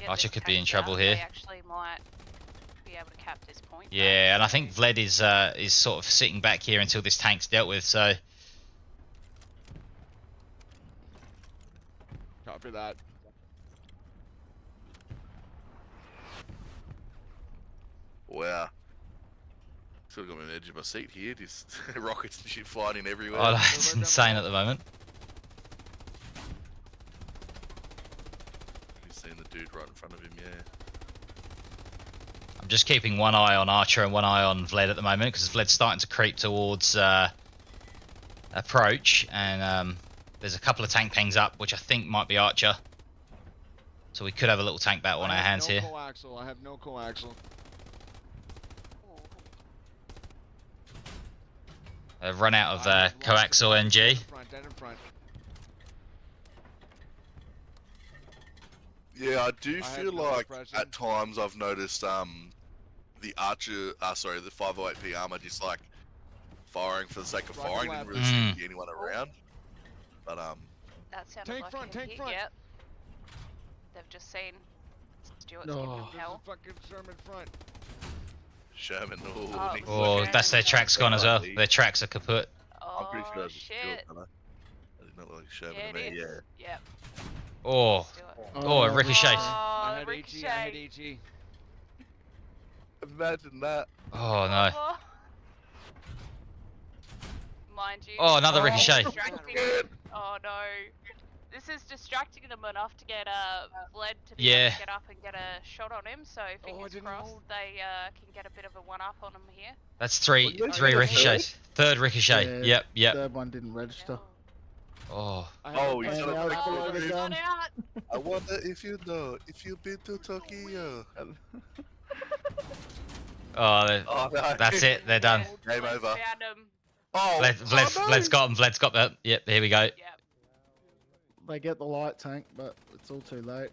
S1: Archer could be in trouble here.
S3: They actually might be able to cap this point.
S1: Yeah, and I think Vlad is sort of sitting back here until this tank's dealt with. So.
S4: Copy that.
S2: Wow. Still got me on the edge of my seat here. Just rockets and shit flying in everywhere.
S1: Oh, it's insane at the moment.
S2: You've seen the dude right in front of him, yeah.
S1: I'm just keeping one eye on Archer and one eye on Vlad at the moment because Vlad's starting to creep towards approach, and there's a couple of tank pings up, which I think might be Archer. So we could have a little tank battle on our hands here.
S4: Coaxial. I have no coaxial.
S1: They've run out of coaxial NG.
S4: Dead in front.
S2: Yeah, I do
S4: I have
S2: feel
S4: no
S2: like
S4: impression.
S2: at times I've noticed the Archer, sorry, the 508P armor just like firing for the sake of
S4: Roger
S2: firing,
S4: left.
S2: didn't really seem to be anyone around. But
S3: That sounded
S4: Tank
S3: like
S4: front,
S3: a
S4: tank
S3: hit,
S4: front.
S3: Yep. They've just seen Stuart's
S5: No.
S3: getting
S4: This is
S3: hell.
S4: fucking Sherman front.
S2: Sherman,
S3: Oh,
S2: Nick's
S1: Oh,
S2: looking
S1: that's their
S2: at
S1: tracks gone as well. Their tracks are kaput.
S2: I'm pretty sure
S3: Oh
S2: that's a Stuart
S3: shit.
S2: fella. That did not look like Sherman
S3: Yeah,
S2: to
S3: it
S2: me,
S3: is.
S2: yeah.
S3: Yep.
S1: Oh,
S3: Stuart.
S1: oh, it ricocheted.
S4: I
S3: Oh,
S4: had HE. I had
S3: ricochet.
S4: HE.
S2: Imagine that.
S1: Oh no.
S3: Oh. Mind you.
S1: Oh, another
S3: this is
S1: ricochet.
S3: distracting- Oh no. This is distracting them enough to get Vlad to be able
S1: Yeah.
S3: to get up and get a shot on him. So fingers
S4: didn't
S3: crossed
S4: hold.
S3: they can get a bit of a one-up on him here.
S1: That's three
S2: What, you got
S1: three
S2: a
S1: ricochets. Third ricochet.
S5: Yeah,
S1: Yep.
S5: Third one didn't register.
S1: Oh.
S4: I
S2: Oh,
S4: have
S2: he's
S4: no
S2: got a
S5: out
S2: back
S5: below
S2: to
S5: the
S2: the
S5: gun.
S3: Not out.
S2: I wonder if you know, if you've been to Tokyo.
S1: Oh,
S2: Oh, no.
S1: that's it. They're done.
S3: Yeah,
S2: Game
S3: Vlad's
S2: over.
S3: Found him.
S2: Oh,
S1: Vlad's got him. Vlad's got that. Yep. Here we go.
S3: Yep.
S5: They get the light tank, but it's all too late.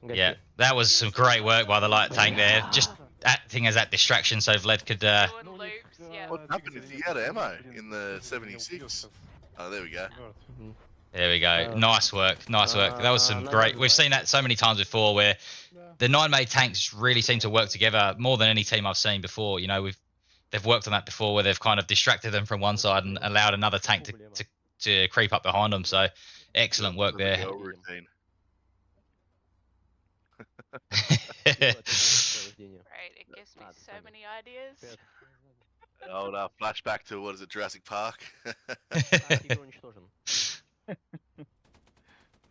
S1: Yeah, that was some great work by the light tank there. Just acting as that distraction so Vlad could.
S3: Doing loops. Yeah.
S2: What happened is he had ammo in the 76. Oh, there we go.
S1: There we go. Nice work. Nice work. That was some great. We've seen that so many times before where the 9 tanks really seem to work together more than any team I've seen before. You know, they've worked on that before where they've kind of distracted them from one side and allowed another tank to creep up behind them. So excellent work there.
S2: Girl routine.
S3: Great. It gives me so many ideas.
S2: Old flashback to, what is it, Jurassic Park?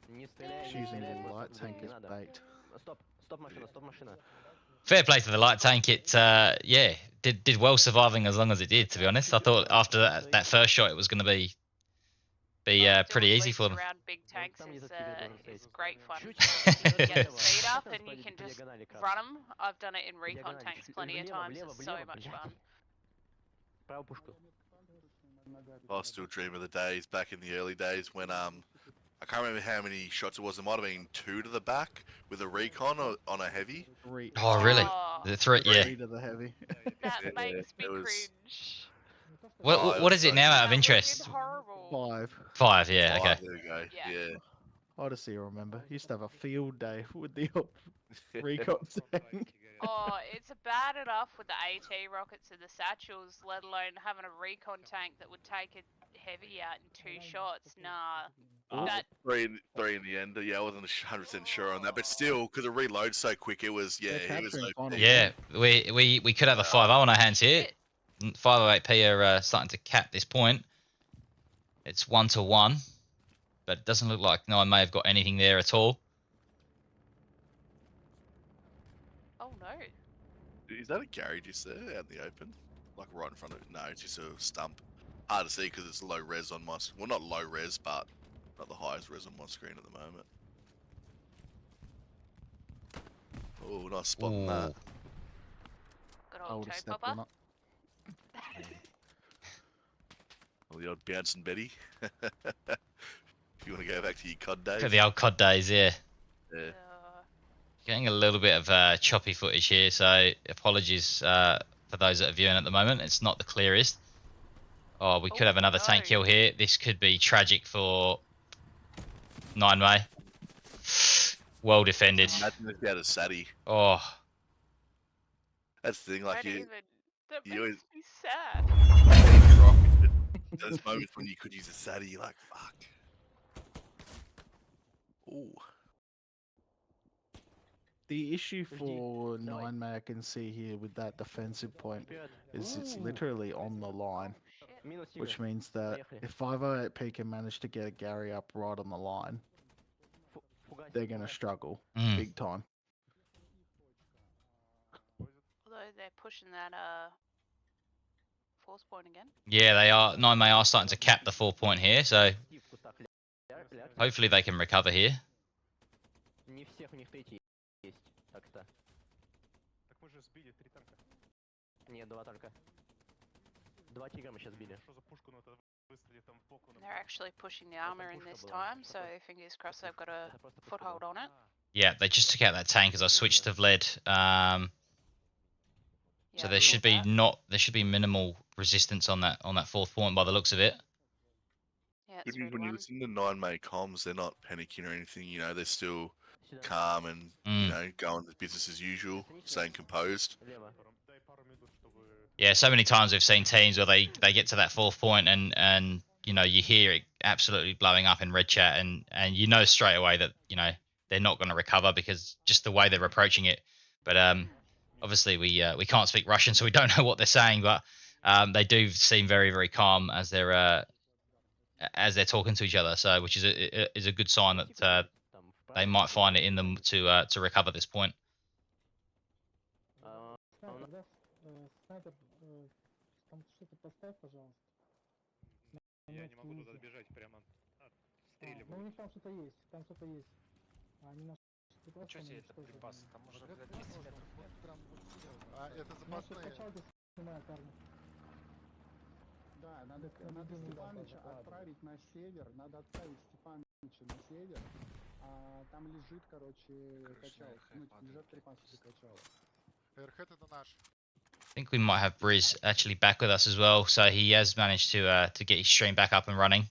S5: Using the light tank as bait.
S1: Fair play to the light tank. It yeah, did well surviving as long as it did. To be honest, I thought after that first shot it was going to be
S3: Doing
S1: pretty easy
S3: loops
S1: for them.
S3: around big tanks is great fun. You can get the speed up and you can just run them. I've done it in recon tanks plenty of times. It's so much fun.
S2: I still dream of the days back in the early days when I can't remember how many shots it was. It might have been 2 to the back with a recon on a heavy.
S5: Three.
S1: Oh really?
S3: Oh,
S1: The three, yeah.
S5: Three to the heavy.
S3: that
S2: Yeah,
S3: makes me
S2: it was-
S3: cringe.
S1: What is it now out of
S3: That would've been
S1: interest?
S3: horrible.
S5: 5.
S1: 5. Yeah.
S2: Oh,
S1: Okay.
S2: there we go.
S3: Yeah.
S2: Yeah.
S5: Odyssey, I remember. Used to have a field day with the recon tank.
S3: Oh, it's bad enough with the AT rockets and the satchels, let alone having a recon tank that would take a heavy out in 2 shots. Nah. That
S2: Three in the end. Yeah, I wasn't 100% sure on that, but still, because it reloads so quick, it was
S5: They're
S2: it was
S5: capturing
S2: OP.
S5: final.
S1: Yeah. We could have a 5-0 on our hands here. 508P are starting to cap this point. It's 1-1, but it doesn't look like 9 may have got anything there at all.
S3: oh no.
S2: Is that a garage just there out in the open? Like right in front of it? No, it's just a stump. Hard to see because it's low res on my... Well, not low res, but not the highest res on my screen at the moment. Oh, nice spot on that.
S1: Ooh.
S3: Good
S5: I
S3: old
S5: would
S3: toe
S5: have stepped
S3: popper.
S5: one up.
S2: Oh, the old bouncing Betty. If you want to go back to your COD days.
S1: Look at the old COD days, yeah.
S2: Yeah.
S1: Getting a little bit of choppy footage here, so apologies for those that are viewing at the moment. It's not the clearest. Oh, we could have another tank
S3: no.
S1: kill here. This could be tragic for 9 May. Well defended.
S2: Imagine if you had a Sadie.
S1: Oh,
S2: That's the thing, like
S3: Don't
S2: you...
S3: even. That
S2: you always-
S3: makes me sad.
S2: Those moments when you could use a Sadie, you're like, fuck. Ooh.
S5: The issue for 9 May I can see here with that defensive point is it's literally on the line, which means that if 508P can manage to get a Gary up right on the line, they're going to struggle
S1: Mm.
S5: big time.
S3: Although they're pushing that force point again.
S1: Yeah, they are. 9May are starting to cap the 4 point here, so hopefully they can recover here.
S6: Не всех у них третий есть, так-то.
S7: Так мы же сбили 3 танка.
S6: Нет, 2 только. 2 тигра мы сейчас сбили.
S7: Что за пушку надо выставить там в боку?
S3: They're actually pushing the armor in this time, so fingers crossed they've got a foothold on it.
S1: Yeah, they just took out that tank as I switched to Vlad. So
S3: Yeah,
S1: there
S3: I
S1: should
S3: saw
S1: be
S3: that.
S1: there should be minimal resistance on that 4th point by the looks of it.
S3: Yeah, it's 3 to
S2: When you
S3: 1.
S2: listen to 9May comms, they're not panicking or anything. You know, they're still
S6: Сюда.
S2: calm and
S1: Mm.
S2: you know going with business as usual, staying composed.
S6: Влево.
S7: Дай пару минут, чтобы...
S1: Yeah, so many times we've seen teams where they get to that 4th point and you know you hear it absolutely blowing up in red chat and you know straight away that you know they're not going to recover because just the way they're approaching it. But obviously we can't speak Russian, so we don't know what they're saying. But they do seem very very calm as they're talking to each other. So which is a good sign that
S6: Там
S1: they
S6: вправо.
S1: might find it in them to recover this point.
S6: А,
S8: Снайпер, там что-то поставь, пожалуйста.
S7: Я не могу туда добежать прямо.
S8: Ну у них там что-то есть, Они нашли припасы,
S9: Что
S8: они
S9: тебе это
S8: уничтожили.
S9: припасы? Там уже
S8: Вот
S9: 200 метров.
S4: А это
S8: Наши
S4: запасные.
S8: качалки снимают, парни.
S5: Да, надо
S8: Медленный, да,
S5: Степаныча
S8: закладывай.
S5: отправить на север, а там лежит, короче, качалка, лежат припасы для качалок.
S4: Эрхет это наш.
S1: I think we might have Briz actually back with us as well, so he has managed to get his stream back up and running.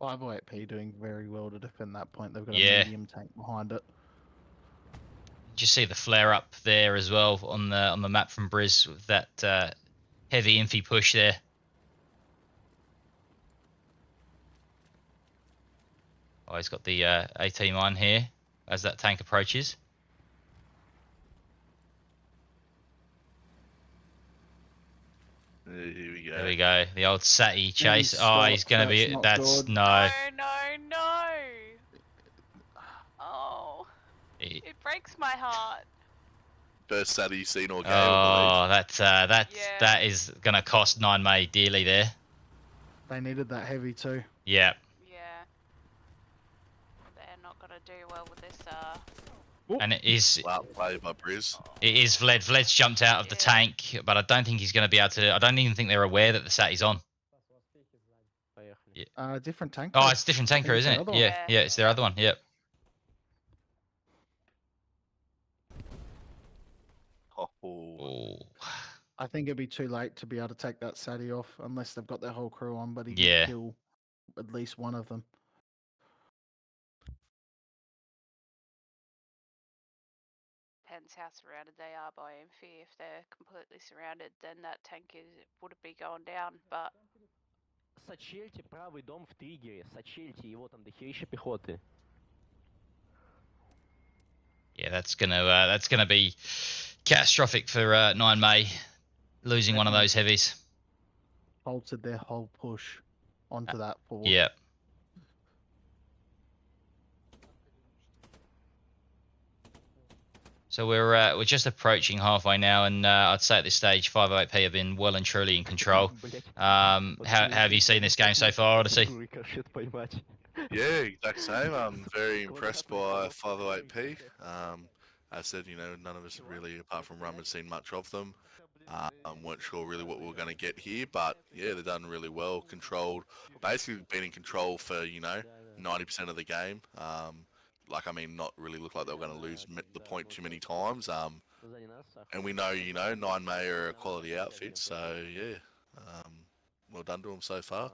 S5: 508P doing very well to defend that point. They've got
S1: Yeah.
S5: a medium tank behind it.
S1: Did you see the flare up there as well on the map from Briz with that heavy infy push there? Oh, he's got the AT mine here as that tank approaches.
S2: Here we go.
S1: There we go. The old Sati chase.
S5: he's
S1: Oh, he's
S5: stopped.
S1: gonna
S5: That's
S1: be.
S5: not
S1: That's
S5: good.
S1: no.
S3: No. Oh,
S1: He-
S3: it breaks my heart.
S2: First Saturday you've seen all game, I
S1: Oh, that is gonna cost 9May dearly there.
S5: They needed that heavy too.
S1: Yeah.
S3: Yeah. They're not gonna do well with this.
S1: And it is
S2: believe. Wow, play by Briz.
S1: Vlad. Vlad's jumped out of the
S3: Yeah.
S1: tank, but I don't think he's going to be able to. I don't even think they're aware that the Sati's on.
S6: Поехали.
S5: Different tank.
S1: Oh,
S5: though.
S1: it's a different
S5: I think
S1: tanker,
S5: it's
S1: isn't
S5: the
S1: it?
S5: other one.
S1: Yeah,
S3: Yeah.
S1: it's their other one. Yep.
S2: Oh,
S1: Oh,
S5: I think it'd be too late to be able to take that Sati off unless they've got their whole crew on, but he
S1: Yeah.
S5: can kill at least one of them.
S3: Depends how surrounded they are by Amphi. If they're completely surrounded, then that tank would be going down. But
S6: Сочельте правый дом в триггере. Сочельте его, там дохерища пехоты.
S1: yeah, that's gonna be catastrophic for 9May losing one of those heavies.
S5: Halted their whole push onto that forward.
S1: Yeah. So we're just approaching halfway now, and I'd say at this stage 508P have been well and truly in control.
S6: Блять.
S1: How have you seen this game so far, Odyssey?
S6: Рикошет поймать.
S2: yeah, exact same. I'm very impressed by 508P. As I said, you know, none of us really, apart from Rum, had seen much of them. Weren't sure really what we were going to get here, but yeah, they've done really well. Controlled, basically been in control for 90% of the game. Not really look like they were going to lose the point too many times.
S6: Сзади нас.
S2: And we know, 9May are a quality outfit, so yeah, well done to them so far.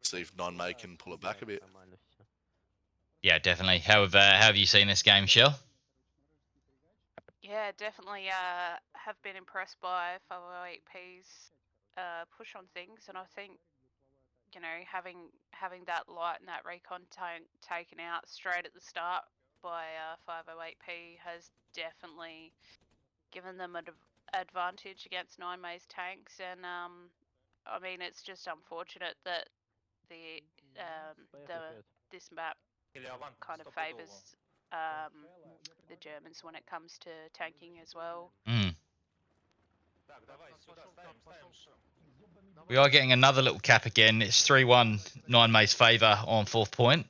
S2: See if 9May can pull it back a bit.
S6: Нормально всё.
S1: Yeah, definitely. How have you seen this game, Shell?
S3: Yeah, definitely have been impressed by 508P's push on things, and I think having that light and that recon tank taken out straight at the start by 508P has definitely given them an advantage against 9May's tanks, and I mean it's just unfortunate that the this map kind of favors the Germans when it comes to tanking as well.
S1: Mm.
S7: Так, давай сюда ставим, всё.
S1: We are getting another little cap again. It's 3-1 9May's favour on 4th point.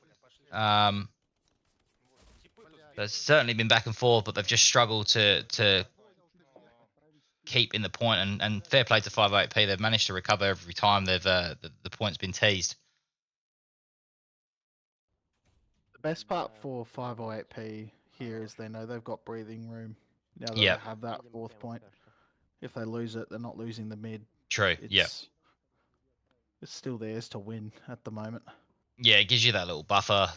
S1: There's certainly been back and forth, but they've just struggled to keep in the point. And fair play to 508P. They've managed to recover every time they've the point's been teased.
S5: The best part for 508P here is they know they've got breathing room now that
S1: Yeah.
S5: they have that 4th point. If they lose it, they're not losing the mid.
S1: True. Yeah.
S5: It's still theirs to win at the moment.
S1: Yeah, it gives you that little buffer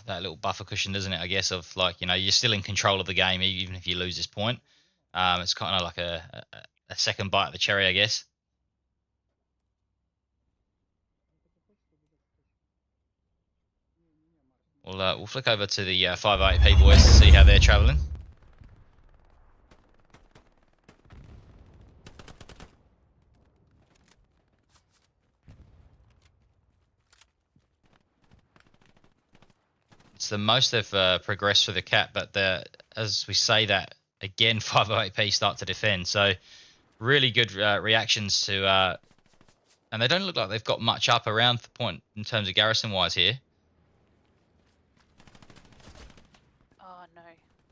S1: cushion, doesn't it? I guess of like, you're still in control of the game even if you lose this point. It's kind of like a second bite of the cherry, I guess. We'll flick over to the 508P boys to see how they're travelling. It's the most they've progressed for the cap, but as we say that again, 508P start to defend. So really good reactions to, and they don't look like they've got much up around the point in terms of garrison wise here.
S3: Oh no.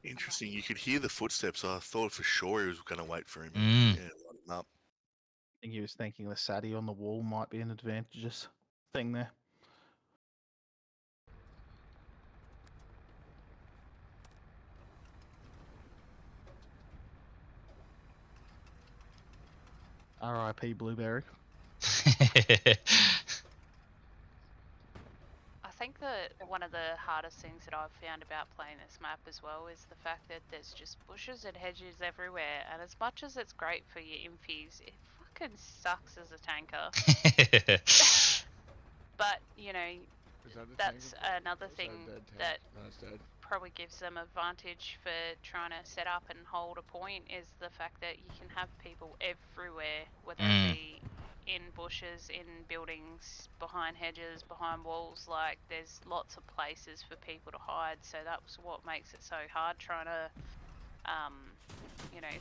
S2: Interesting. You could hear the footsteps. I thought for sure he was going to wait for him.
S1: Mm.
S2: Yeah, line him up.
S5: I think he was thinking the Sadie on the wall might be an advantageous thing there. R.I.P. Blueberry.
S3: I think that one of the hardest things that I've found about playing this map as well is the fact that there's just bushes and hedges everywhere, and as much as it's great for your infies, it fucking sucks as a tanker. But, that's another thing that probably gives them advantage for trying to set up and hold a point is the fact that you can have people everywhere, whether it be in bushes, in buildings, behind hedges, behind walls. Like, there's lots of places for people to hide, so that's what makes it so hard trying to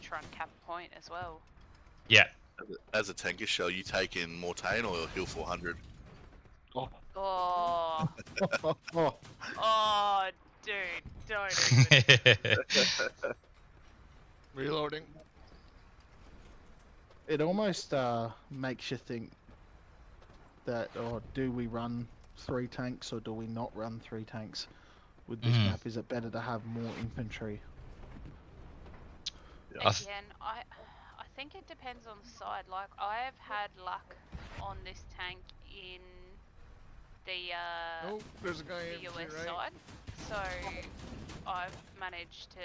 S3: try and cap a point as well.
S1: Yeah.
S2: As a tanker shell, you take in Mortain or Heal 400?
S3: Oh.
S5: Oh.
S3: Oh, dude, don't even.
S4: Reloading.
S5: It almost makes you think that, do we run 3 tanks or do we not run 3 tanks with this map? Is it better to have more infantry?
S3: Again, I think it depends on the side. Like, I've had luck on this tank in the
S4: There's a guy
S3: the
S4: in
S3: US
S4: right.
S3: side, so I've managed to.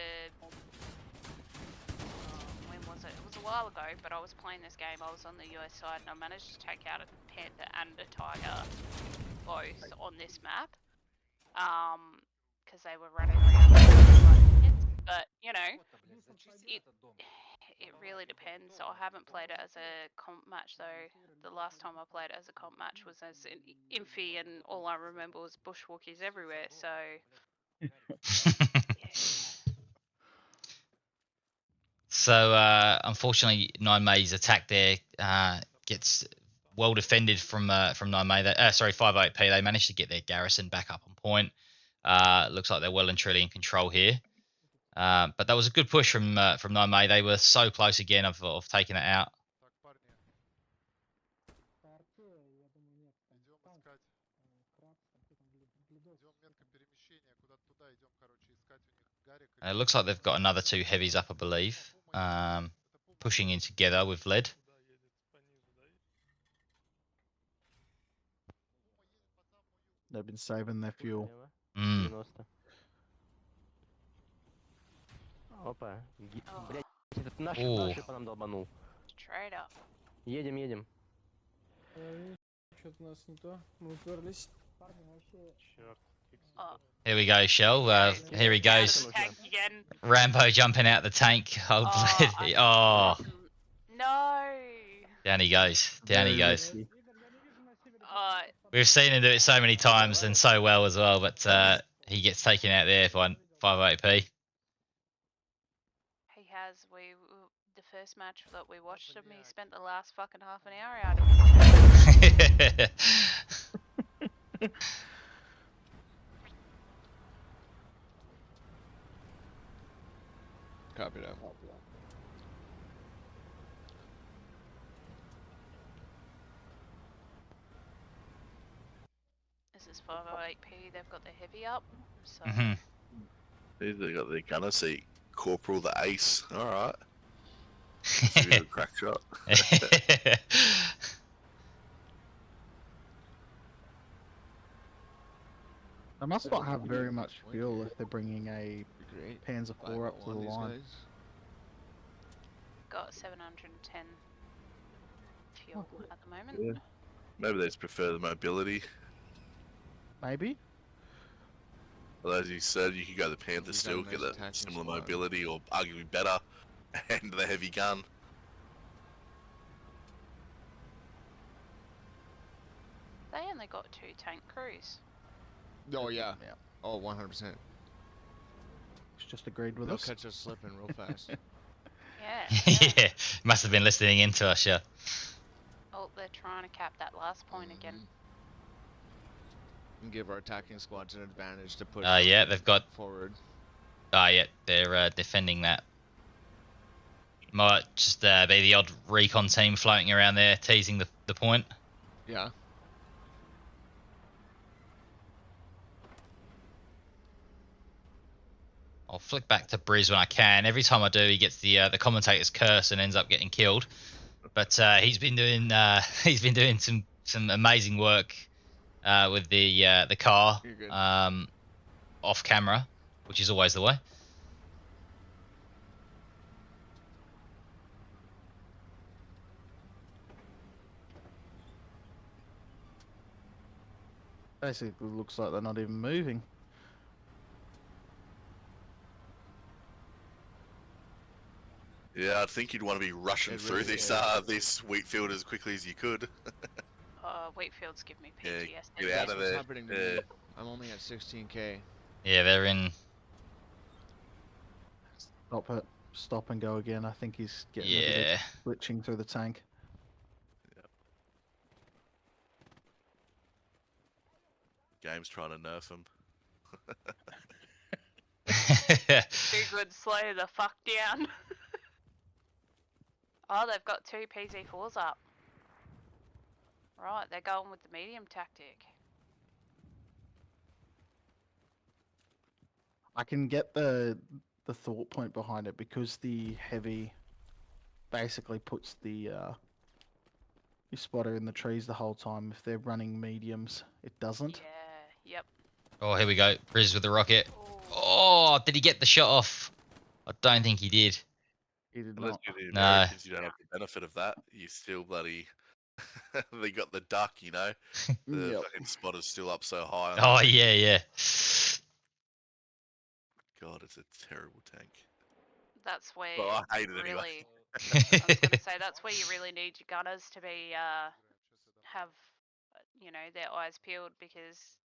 S3: When was it? It was a while ago, but I was playing this game. I was on the US side, and I managed to take out a Panther and a Tiger, both on this map, because they were running around. But it really depends. I haven't played it as a comp match though. The last time I played it as a comp match was as an Infi, and all I remember was bushwalkies everywhere. So
S1: So unfortunately, 9May's attack there gets well defended from 9May. Sorry, 508P. They managed to get their garrison back up on point. Looks like they're well and truly in control here. But that was a good push from 9May. They were so close again of taking it out.
S4: Так, парни. Идем искать. Идем метка перемещения. Куда-то туда идем, короче, искать у них Гарик.
S1: It looks like they've got another 2 heavies up, I believe. Pushing in together with lead.
S5: They've been saving their fuel.
S6: Опа. Блять, Этот наши
S1: О.
S6: по нам долбанул.
S3: Straight up.
S6: Едем, едем.
S8: Что-то у нас не то. Мы уперлись. Парни, вообще...
S7: Черт.
S3: Oh,
S1: Here we go, Shell. Here he
S3: out
S1: goes.
S3: of the tank again.
S1: Rambo jumping out the tank. Oh,
S3: Oh,
S1: bloody.
S3: I-
S1: Oh.
S3: No.
S1: Down he goes. Down he
S5: Very
S1: goes.
S5: risky.
S3: Oh,
S1: We've seen him do it so many times and so well as well, but he gets taken out there by 580p.
S3: he has. The first match that we watched him, he spent the last fucking half an hour out of it.
S9: Copy that.
S3: This is 508p. They've got the heavy up, so
S1: Mhm.
S2: They got the gunner seat. Corporal the ace. Alright. It's a bit of a crack shot.
S5: They must not have very much fuel if they're bringing a
S9: Great.
S5: Panzer IV up to the
S9: 501 these
S5: line.
S9: guys.
S3: got 710 fuel at the moment.
S2: Yeah. Maybe they just prefer the mobility.
S5: Maybe.
S2: Well, as you said, you could go the Panther
S9: We've
S2: still,
S9: got a
S2: get
S9: nice
S2: that
S9: attaching
S2: similar
S9: squad.
S2: mobility, or arguably better, and the heavy gun.
S3: They only got 2 tank crews.
S9: Oh yeah.
S5: Yeah.
S9: Oh, 100%.
S5: It's just agreed with
S9: They'll
S5: us.
S9: catch us slipping real fast.
S3: Yeah.
S1: Yeah, must have been listening into us, yeah.
S3: Oh, they're trying to cap that last point again.
S9: And give our attacking squads an advantage to push.
S1: Yeah, they've got.
S9: forward.
S1: Yeah, they're defending that. Might just be the odd recon team floating around there, teasing the point.
S9: Yeah.
S1: I'll flick back to Briz when I can. Every time I do, he gets the commentator's curse and ends up getting killed. But he's been doing some amazing work with the car
S9: You're good.
S1: off camera, which is always the way.
S5: Basically, looks like they're not even moving.
S2: Yeah, I think you'd want to be rushing
S9: It
S2: through
S9: really
S2: this
S9: is.
S2: this wheat field as quickly as you could.
S3: Wheatfield's give me
S2: Yeah,
S3: PTSD.
S2: get out
S9: That's
S2: of
S9: what's
S2: there.
S9: happening to
S2: Yeah.
S9: me. I'm only at 16k.
S1: Yeah, they're in.
S5: Stop and go again. I think he's getting a bit
S1: Yeah.
S5: of glitching through the tank.
S2: Game's trying to nerf him.
S3: Good, slow the fuck down. Oh, they've got 2 PZ4s up. Right, they're going with the medium tactic.
S5: I can get the thought point behind it because the heavy basically puts the your spotter in the trees the whole time. If they're running mediums, it doesn't.
S3: Yeah, yep.
S1: Oh, here we go. Briz with the rocket.
S3: Ooh.
S1: Oh, did he get the shot off? I don't think he did.
S5: He did
S2: Well,
S5: not.
S2: that's good in
S1: No.
S2: Americans, you don't have the benefit of that. You still bloody. They got the duck, you know. The
S5: Yep.
S2: fucking spotter's still up so high.
S1: Oh yeah, yeah.
S2: God, it's a terrible tank.
S3: That's where
S2: Well, I hate it anyway.
S3: really, I was gonna say that's where you really need your gunners to be have their eyes peeled, because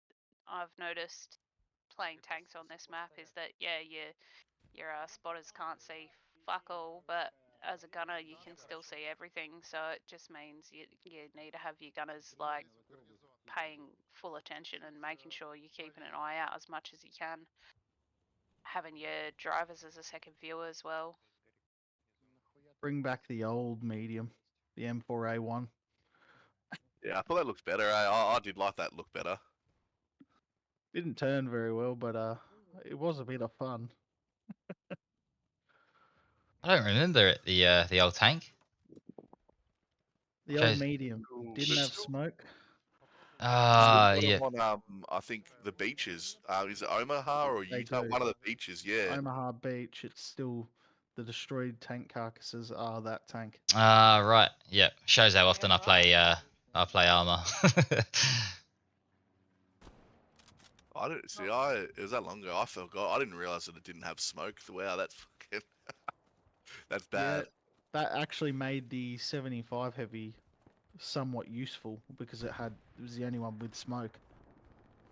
S3: I've noticed playing tanks on this map is that your spotters can't see fuck all, but as a gunner you can still see everything. So it just means you need to have your gunners like paying full attention and making sure you're keeping an eye out as much as you can. Having your drivers as a second viewer as well.
S5: Bring back the old medium, the M4A1.
S2: Yeah, I thought that looked better. I did like that look better.
S5: Didn't turn very well, but it was a bit of fun.
S1: I don't remember it. The old tank.
S5: The
S1: Okay.
S5: old medium didn't have smoke.
S1: Ah,
S2: Still
S1: yeah.
S2: got 'em on, I think the beaches. Is it Omaha or
S5: They
S2: Utah?
S5: do.
S2: One of the beaches, yeah.
S5: Omaha Beach, it's still The destroyed tank carcasses are that tank.
S1: Ah, right. Yep. Shows how often
S3: Yeah,
S1: I play armor.
S2: I didn't see. It was that long ago. I forgot. I didn't realize that it didn't have smoke. Wow, that's fucking. That's
S5: Yeah,
S2: bad.
S5: that actually made the 75 heavy somewhat useful because it was the only one with smoke.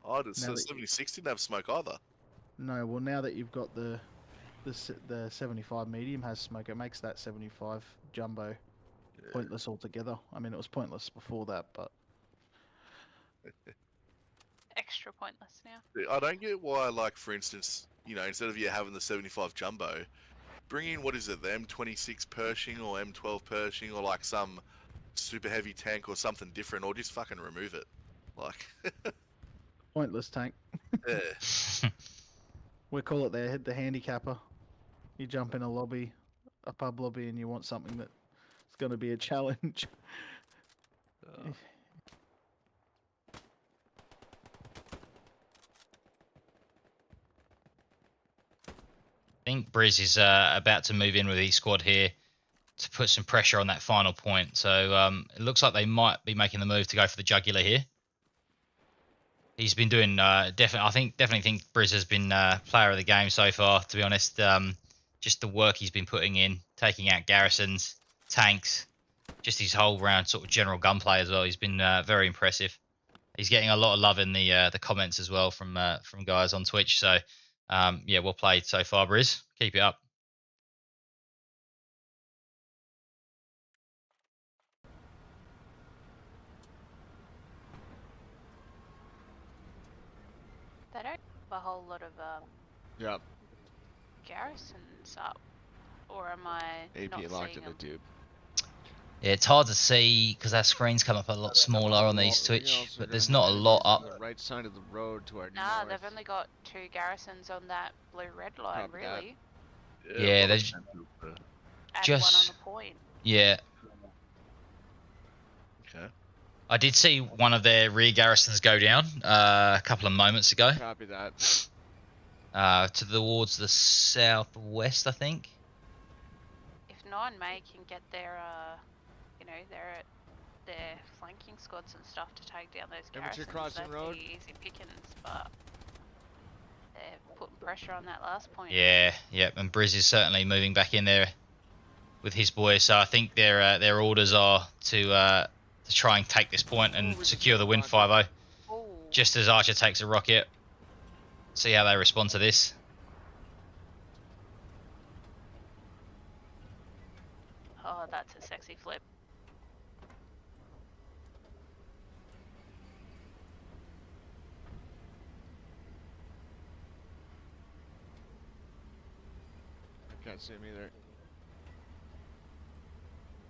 S2: Oh, the
S5: Now that
S2: 76 didn't have smoke either.
S5: No, well now that you've got the 75 medium has smoke, it makes that 75 jumbo
S2: Yeah.
S5: pointless altogether. I mean, it was pointless before that, but
S3: extra pointless now.
S2: I don't get why, like, for instance, instead of you having the 75 jumbo, bring in, what is it, the M26 Pershing or M12 Pershing or like some super heavy tank or something different, or just fucking remove it. Like,
S5: pointless tank.
S2: yeah.
S5: We call it the handicapper. You jump in a pub lobby, and you want something that's going to be a challenge.
S1: I think Briz is about to move in with his squad here to put some pressure on that final point. So it looks like they might be making the move to go for the jugular here. He's been doing definitely think Briz has been player of the game so far. To be honest, just the work he's been putting in, taking out garrisons, tanks, just his whole round sort of general gunplay as well. He's been very impressive. He's getting a lot of love in the comments as well from guys on Twitch. So yeah, well played so far, Briz. Keep it up.
S3: They don't have a whole lot of
S9: Yep.
S3: garrisons up, or am I
S9: AP
S3: not
S9: locked
S3: seeing
S9: in the
S3: them?
S9: tube.
S1: Yeah, it's hard to see because our screens come up a lot smaller on these Twitch, but there's not a lot up.
S9: On the right side of the road to our
S3: Nah,
S9: north.
S3: they've only got 2 garrisons on that blue-red line,
S9: Copy that.
S3: really.
S1: Yeah,
S2: a lot of
S1: there's
S2: tanks up there.
S3: And one on
S1: just
S3: the point.
S1: yeah.
S2: Okay.
S1: I did see one of their rear garrisons go down a couple of moments ago.
S9: Copy that.
S1: Towards the southwest, I think.
S3: If non-May can get their, their flanking squads and stuff to take down those
S9: Infantry
S3: garrisons,
S9: crossing
S3: that'd
S9: road.
S3: be easy pickings, but they're putting pressure on that last point.
S1: Yeah, and Briz is certainly moving back in there with his boys. So I think their orders are to try and take this point and secure the win 5-0.
S3: Ooh.
S1: Just as Archer takes a rocket. See how they respond to this.
S3: Oh, that's a sexy flip.
S9: I can't see him either.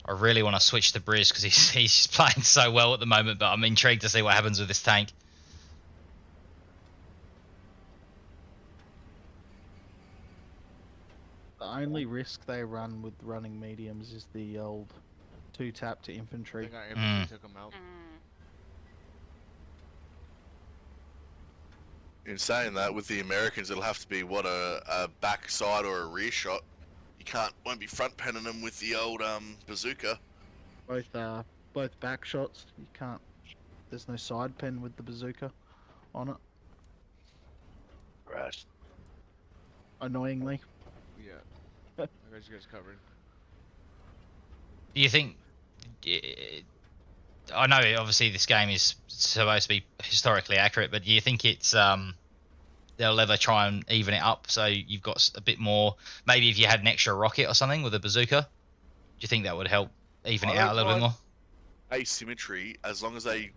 S1: I really want to switch to Briz because he's playing so well at the moment, but I'm intrigued to see what happens with this tank.
S5: The only risk they run with running mediums is the old 2-tap to
S9: I
S5: infantry.
S9: think our infantry took him out.
S2: In saying that, with the Americans, it'll have to be a backside or a rear shot. You won't be front penning them with the old bazooka.
S5: Both back shots. You can't. There's no side pen with the bazooka on it.
S2: Right.
S5: Annoyingly.
S9: Yeah. I got you guys covered.
S1: Do you think? I know obviously this game is supposed to be historically accurate, but do you think it's they'll ever try and even it up so you've got a bit more? Maybe if you had an extra rocket or something with a bazooka, do you think that would help even it out a little bit more?
S2: Asymmetry, as long as they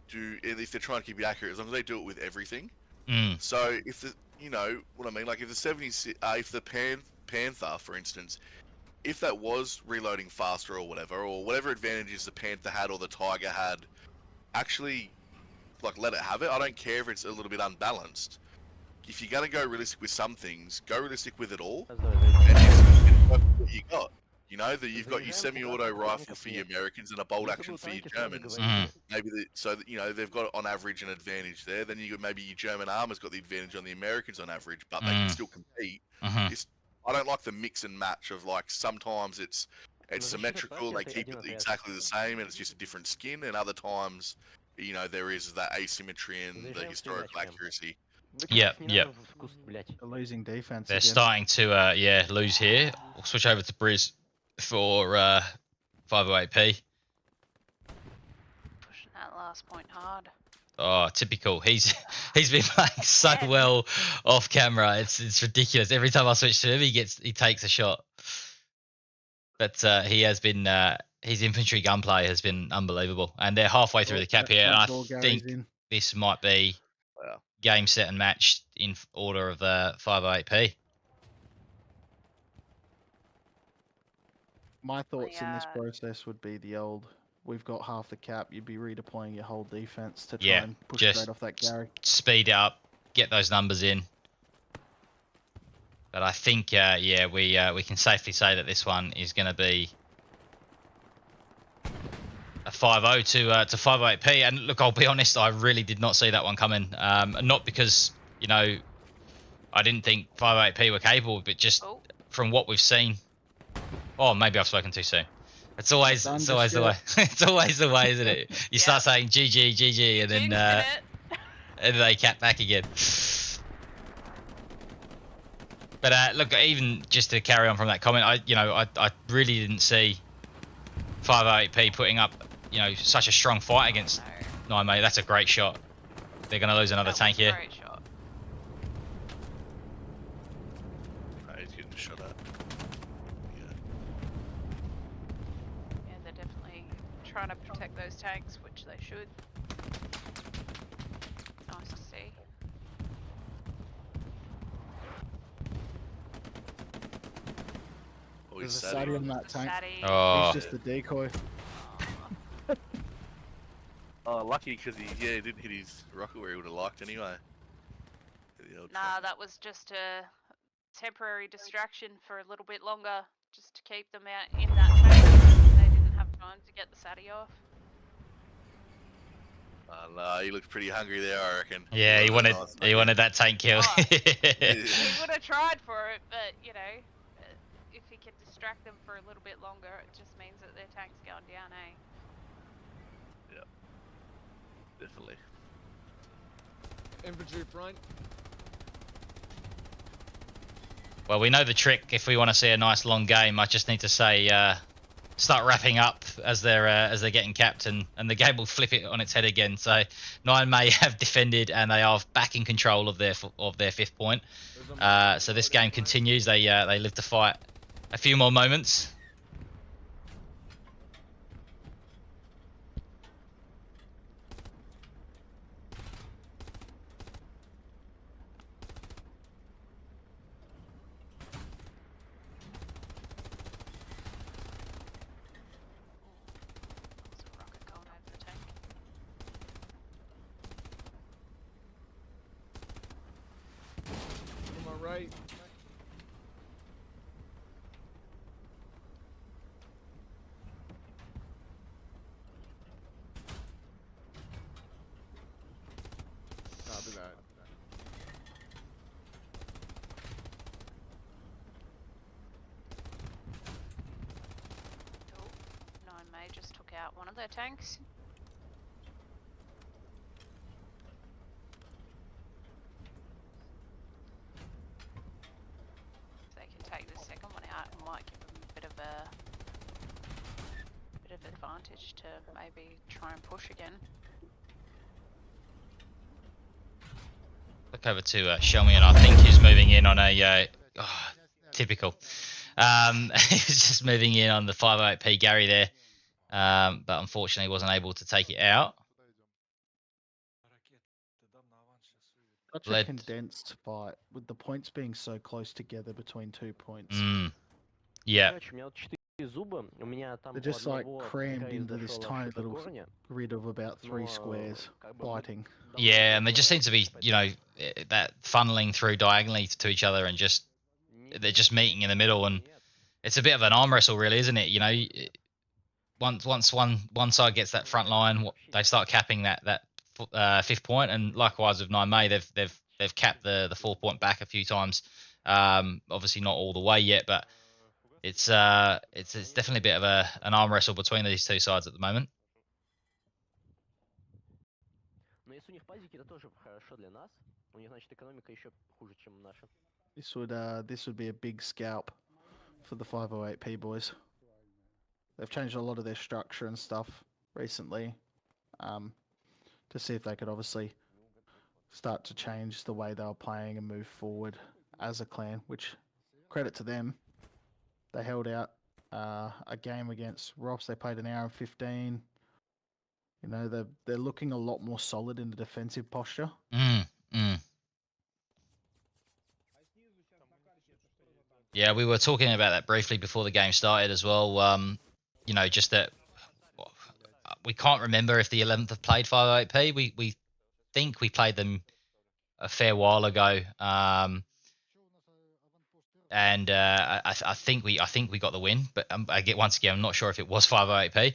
S2: do, if they're trying to keep it accurate, as long as they do it with everything.
S1: Mm.
S2: So if the, what I mean, like if the 70, if the Panther, for instance, if that was reloading faster or whatever advantages the Panther had or the Tiger had, actually, like, let it have it. I don't care if it's a little bit unbalanced. If you're gonna go realistic with some things, go realistic with it all. And just what you got. You've got your semi-auto rifle for your Americans and a bolt action for your Germans. Maybe they've got on average an advantage there. Then maybe your German armor's got the advantage on the Americans on average, but they can still compete. Just I don't like the mix and match of like sometimes it's
S6: защита
S2: symmetrical, they
S6: танка это
S2: keep
S6: один
S2: it
S6: отряд.
S2: exactly the same, and it's just a different skin, and other times, you know, there is that asymmetry and the
S6: Заезжаем
S2: historical
S6: стрелять прям.
S2: accuracy.
S6: Вы
S1: Yep,
S6: как, не
S1: yep.
S6: надо в куст, блядь.
S5: They're losing defense
S1: They're
S5: again.
S1: starting to yeah lose here. We'll switch over to Briz for 508p.
S3: Pushing that last point hard.
S1: Oh, typical. He's been playing so
S3: Again.
S1: well off camera. It's ridiculous. Every time I switch to him, he takes a shot. But he has been his infantry gunplay has been unbelievable, and they're halfway through the cap here. And I think this might be
S2: Wow.
S1: game, set, and match in order of the 508p.
S5: My thoughts in this
S3: Yeah.
S5: process would be the old. We've got half the cap. You'd be redeploying your whole defense to try
S1: Yeah,
S5: and push
S1: just
S5: straight off that Gary.
S1: Speed it up, get those numbers in. But I think yeah, we can safely say that this one is going to be a 5-0 to 508p. And look, I'll be honest, I really did not see that one coming. Not because, you know, I didn't think 508p were capable, but just from what we've seen. Oh, maybe I've spoken too soon. It's always the way. It's always the way, isn't it? You start saying GG, GG, and then and they cap back again. But look, even just to carry on from that comment, I really didn't see 508p putting up, such a strong fight against 9 That's a great shot. They're going to lose another tank here.
S3: Great shot.
S2: He's getting shot at.
S3: Yeah, they're definitely trying to protect those tanks, which they should. Nice to see.
S2: Oh,
S5: There's
S2: he's
S5: a
S2: sad.
S5: Sadie on that tank.
S1: Oh.
S5: He's just a decoy.
S2: Oh, lucky because he didn't hit his rocket where he would have liked anyway.
S3: Nah, that was just a temporary distraction for a little bit longer, just to keep them out in that tank. They didn't have time to get the Sadie off.
S2: No, he looked pretty hungry there, I reckon.
S1: Yeah, he wanted that tank kill.
S3: Oh, he would have tried for it, but if he can distract them for a little bit longer, it just means that their tank's going down, eh?
S2: Yep. Definitely.
S9: Infantry front.
S1: Well, we know the trick. If we want to see a nice long game, I just need to say, start wrapping up as they're getting capped, and the game will flip it on its head again. So 9 have defended, and they are back in control of their 5th point. So this game continues. They live to fight a few more moments.
S3: There's a rocket going over the tank.
S9: To my right. Copy that.
S3: Oh, 9 just took out one of their tanks. If they can take the second one out, it might give them a bit of advantage to maybe try and push again.
S1: Look over to Shelmy, and I think he's moving in on a typical. He's just moving in on the 508p Gary there, but unfortunately wasn't able to take it out.
S5: Such a
S1: Led-
S5: condensed fight with the points being so close together between 2 points.
S1: Yeah.
S6: Короче, у меня вот 4 зуба, у меня там
S5: They're
S6: у
S5: just like
S6: одного
S5: crammed
S6: Гайз
S5: into this
S6: зашел
S5: tiny
S6: вообще до
S5: little
S6: корня.
S5: grid of about 3
S6: Но,
S5: squares
S6: как бы мы
S5: fighting.
S6: давно
S1: Yeah, and they just seem to be,
S6: поэтому
S1: that funneling through diagonally to each other, and just they're just meeting in the middle, and
S6: нет.
S1: it's a bit of an arm wrestle, really, isn't it? Once one side gets that front line, they start capping that 5th point, and likewise with 9 they've capped the 4 point back a few times, Obviously not all the way yet, but it's definitely a bit of an arm wrestle between these two sides at the moment.
S6: Но если у них пазики, это тоже хорошо для нас. У них, значит, экономика еще хуже, чем наша.
S5: This would be a big scalp for the 508P boys. They've changed a lot of their structure and stuff recently, to see if they could obviously start to change the way they were playing and move forward as a clan, which credit to them. They held out a game against Ross. They played an hour and 15. You know, they're looking a lot more solid in the defensive posture.
S1: Yeah, we were talking about that briefly before the game started as well. You know, just that we can't remember if the 11th have played 508P. We think we played them a fair while ago. And I think we got the win, but once again, I'm not sure if it was 508P.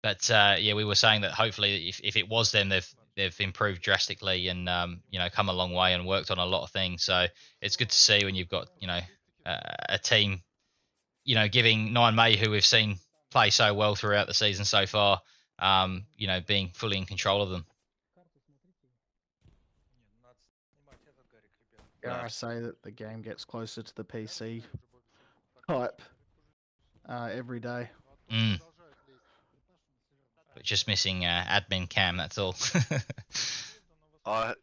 S1: But yeah, we were saying that hopefully, if it was them, they've improved drastically and you know, come a long way and worked on a lot of things. So it's good to see when you've got, you know, a team, you know, giving 9May, who we've seen play so well throughout the season so far, you know, being fully in control of them.
S5: Dare I say that the game gets closer to the PC type every day.
S1: But just missing admin cam, that's all.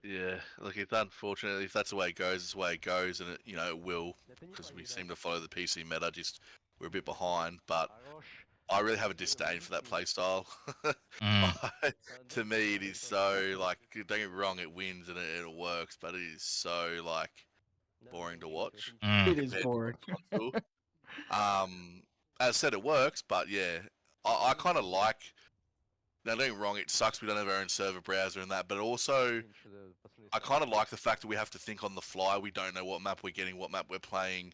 S2: Yeah, look, it's unfortunate. If that's the way it goes, it's the way it goes, and you know, it will, because we seem to follow the PC meta. Just we're a bit behind, but I really have a disdain for that playstyle. To me, it is so like. Don't get me wrong, it wins and it works, but it is so like boring to watch.
S5: It is boring.
S2: As I said, it works, but yeah, I kind of like. Now, don't get me wrong, it sucks we don't have our own server browser and that, but also, I kind of like the fact that we have to think on the fly. We don't know what map we're getting, what map we're playing.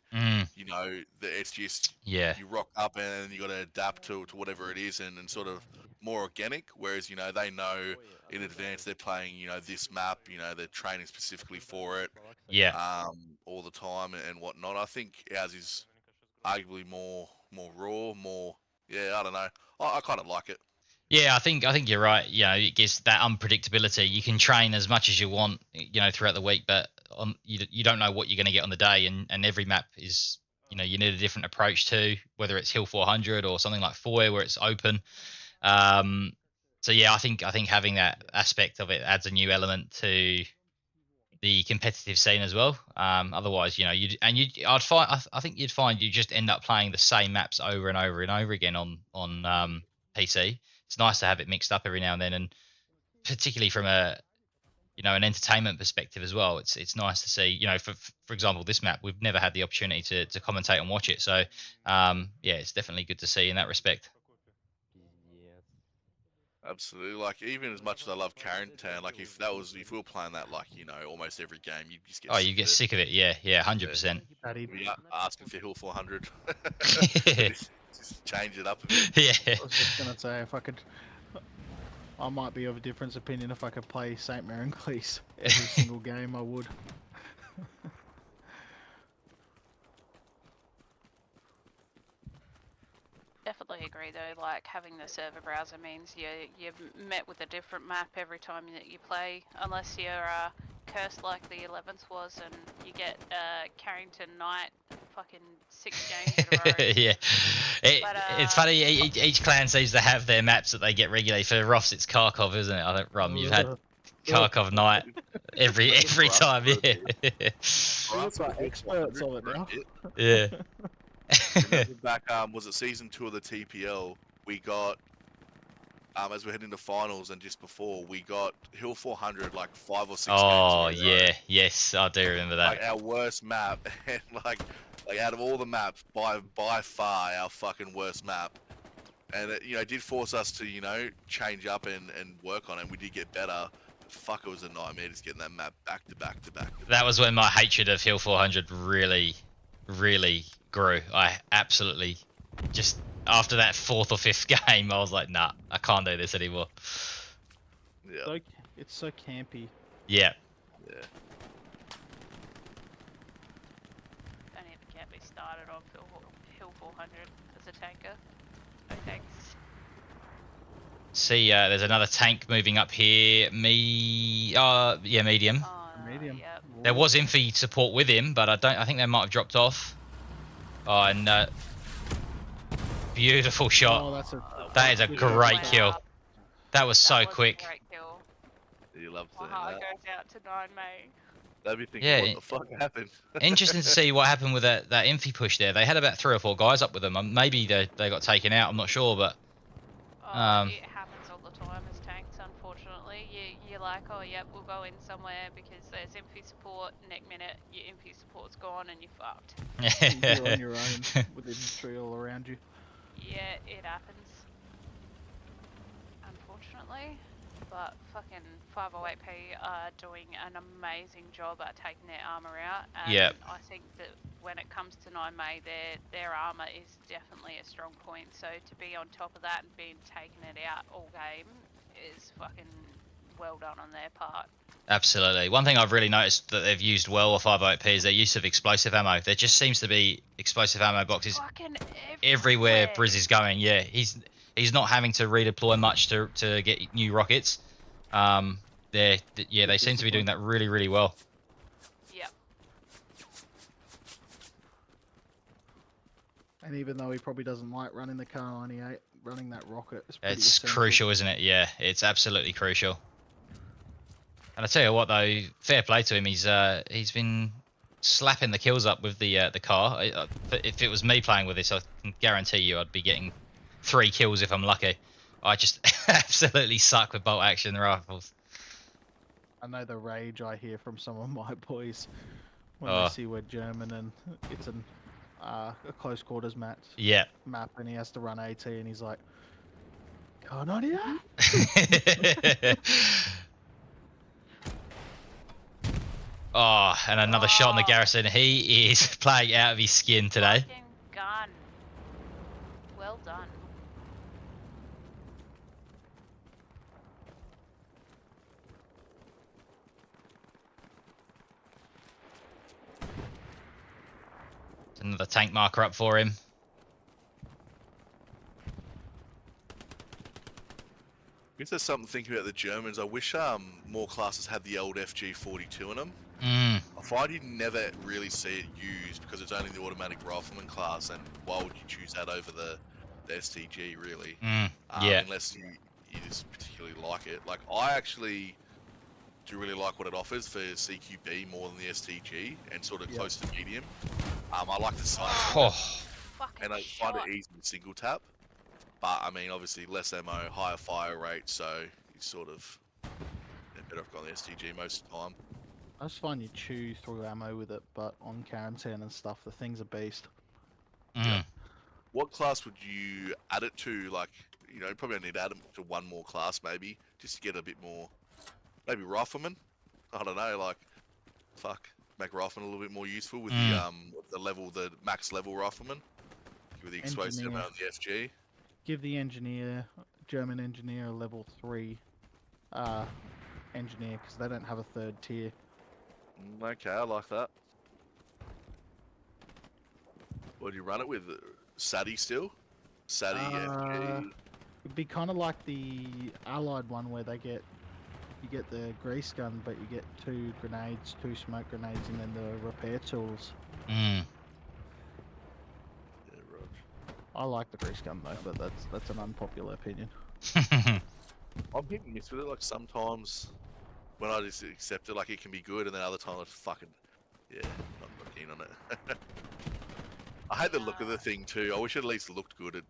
S2: You know, it's just, you rock up and you got to adapt to whatever it is and sort of more organic, whereas, you know, they know in advance they're playing, you know, this map, you know, they're training specifically for it. All the time and whatnot. I think ours is arguably more raw, I don't know. I kind of like it.
S1: Yeah, I think you're right. You know, it gives that unpredictability. You can train as much as you want, you know, throughout the week, but you don't know what you're going to get on the day, and every map is, you know, you need a different approach to, whether it's Hill 400 or something like Foy where it's open. So yeah, I think having that aspect of it adds a new element to the competitive scene as well. Otherwise, you know, I think you'd find you just end up playing the same maps over and over and over again on PC. It's nice to have it mixed up every now and then, and particularly from an entertainment perspective as well. It's nice to see, you know, for example, this map, we've never had the opportunity to commentate and watch it. So yeah, it's definitely good to see in that respect.
S2: Absolutely. Like, even as much as I love Carrington, like if we were playing that, like, you know, almost every game, you'd just get
S1: sick of it. Yeah, 100%.
S2: Be asking for Hill 400. just change it up a
S1: bit.
S5: I was just gonna say, if I could, I might be of a different opinion. If I could play St. Marincles every single game, I would.
S3: Definitely agree though, like having the server browser means you're met with a different map every time that you play, unless you're cursed like the 11th was and you get Carrington Knight fucking 6 games in a row.
S1: Yeah, it's funny, each clan seems to have their maps that they get regularly. For Ross it's Kharkov, isn't it? I think Rum, you've had Kharkov Knight every time. Yeah,
S5: It's like experts of it now.
S1: Yeah.
S2: Remember back, was it season 2 of the TPL? We got, as we're heading to finals, and just before, we got Hill 400 like 5 or 6 games.
S1: Oh yeah, yes, I do remember that.
S2: Like our worst map, and like out of all the maps, by far our fucking worst map. And it, you know, did force us to, you know, change up and work on it. And we did get better. But fuck, it was a nightmare just getting that map back to back to back.
S1: That was when my hatred of Hill 400 really grew. I absolutely just, after that 4th or 5th game, I was like, nah, I can't do this anymore.
S2: Yeah.
S5: It's so campy.
S1: Yeah.
S2: Yeah.
S3: started on Hill 400 as a tanker. No thanks.
S1: See, there's another tank moving up here. Yeah, medium.
S3: Oh,
S5: Medium.
S3: Yep.
S1: There was Infi support with him, but I think they might have dropped off. Oh, and beautiful shot.
S5: Oh, that's
S1: That is a
S5: good
S1: great
S5: shot.
S1: kill. That was so
S3: That was a
S1: quick.
S3: great kill.
S2: He loves
S3: My
S2: doing
S3: heart
S2: that.
S3: goes out to 9 May.
S2: They'd be thinking,
S1: Yeah,
S2: what the fuck happened?
S1: Interesting to see what happened with that Infi push there. They had about 3 or 4 guys up with them. Maybe they got taken out. I'm not sure, but
S3: It happens all the time as tanks, unfortunately. You're like, oh, yep, we'll go in somewhere because there's infi support. Next minute, your infi support's gone and you're fucked.
S5: You're on your own with infantry all around you.
S3: Yeah, it happens. Unfortunately. But fucking 508P are doing an amazing job at taking their armour out. And
S1: Yep.
S3: I think that when it comes to 9 May, their armour is definitely a strong point. So to be on top of that and being taking it out all game is fucking well done on their part.
S1: Absolutely. One thing I've really noticed that they've used well with 508P is their use of explosive ammo. There just seems to be explosive ammo boxes
S3: Fucking
S1: everywhere Briz is going. Yeah, he's not having to redeploy much to get new rockets. They seem to be doing that really, really well.
S3: Yep.
S5: And even though he probably doesn't like running the Car 98, running that rocket is pretty
S1: It's
S5: essential.
S1: crucial, isn't it? Yeah, it's absolutely crucial. And I tell you what, though, fair play to him. He's been slapping the kills up with the car. If it was me playing with this, I can guarantee you I'd be getting 3 kills if I'm lucky. I just absolutely suck with bolt action rifles.
S5: I know the rage I hear from some of my boys when they see we're German and it's a close quarters map.
S1: Yeah.
S5: And he has to run AT and he's like, Car 98?
S1: Oh, and another shot on the garrison. He is playing out of his skin today.
S3: Fucking gun. Well done.
S1: Another tank marker up for him.
S2: I guess there's something to think about the Germans. I wish more classes had the old FG42 in them.
S1: Mm.
S2: I find you never really see it used because it's only the automatic rifleman class, and why would you choose that over the STG really?
S1: Yeah.
S2: Unless you just particularly like it. Like I actually do really like what it offers for CQB more than the STG and sort of close to medium. I like the size of it, and I find it easy to single tap. But I mean, obviously less ammo, higher fire rate, so you sort of better off going the STG most of the time.
S5: I just find you chew through ammo with it, but on quarantine and stuff, the thing's a beast.
S2: Yeah. What class would you add it to? Like, you know, you probably need to add it to one more class maybe, just to get a bit more. Maybe rifleman. I don't know. Like, make rifleman a little bit more useful with the max level rifleman with the explosive ammo and the FG.
S5: Give the German engineer a level 3 engineer because they don't have a 3rd tier.
S2: Okay, I like that. What do you run it with? SATI still? SATI, FG?
S5: It'd be kind of like the Allied one where you get the grease gun, but you get 2 grenades, 2 smoke grenades, and then the repair tools.
S1: Mm.
S2: Yeah, right.
S5: I like the grease gun though, but that's an unpopular opinion.
S2: I'm hit and miss with it. Like sometimes when I just accept it, like it can be good, and then other times I fucking not keen on it. I hate the look of the thing too. I wish it at least looked good. It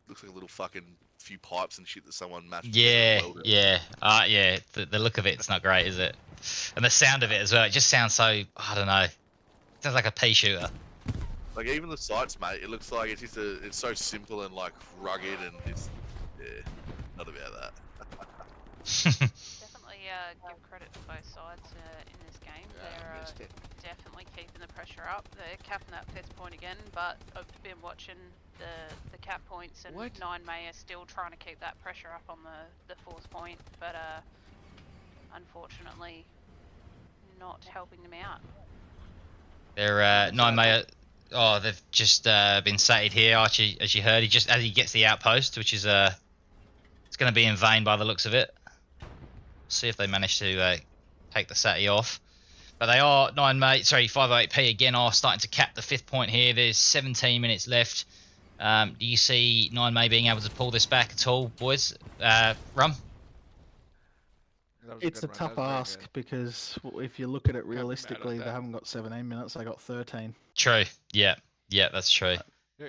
S2: looks like a little fucking few pipes and shit that someone matched.
S1: Yeah. The look of it's not great, is it? And the sound of it as well. It just sounds so, I don't know. It sounds like a pea shooter.
S2: Like even the sights, mate. It looks like it's so simple and like rugged, and it's not about that.
S3: Definitely give credit to both sides in this game. They're definitely keeping the pressure up. They're capping that fifth point again, but I've been watching the cap points, and 9 May are still trying to keep that pressure up on the 4th point, but unfortunately not helping them out.
S1: They're 9 May Oh, they've just been sated here. Archie, as you heard, as he gets the outpost, which is it's going to be in vain by the looks of it. See if they manage to take the Satty off. But they are 508P again are starting to cap the 5th point here. There's 17 minutes left. Do you see 9May being able to pull this back at all, boys? Rum?
S5: It's a tough ask because if you look at it realistically, they haven't got 17 minutes. They got 13.
S1: True. Yeah, that's true.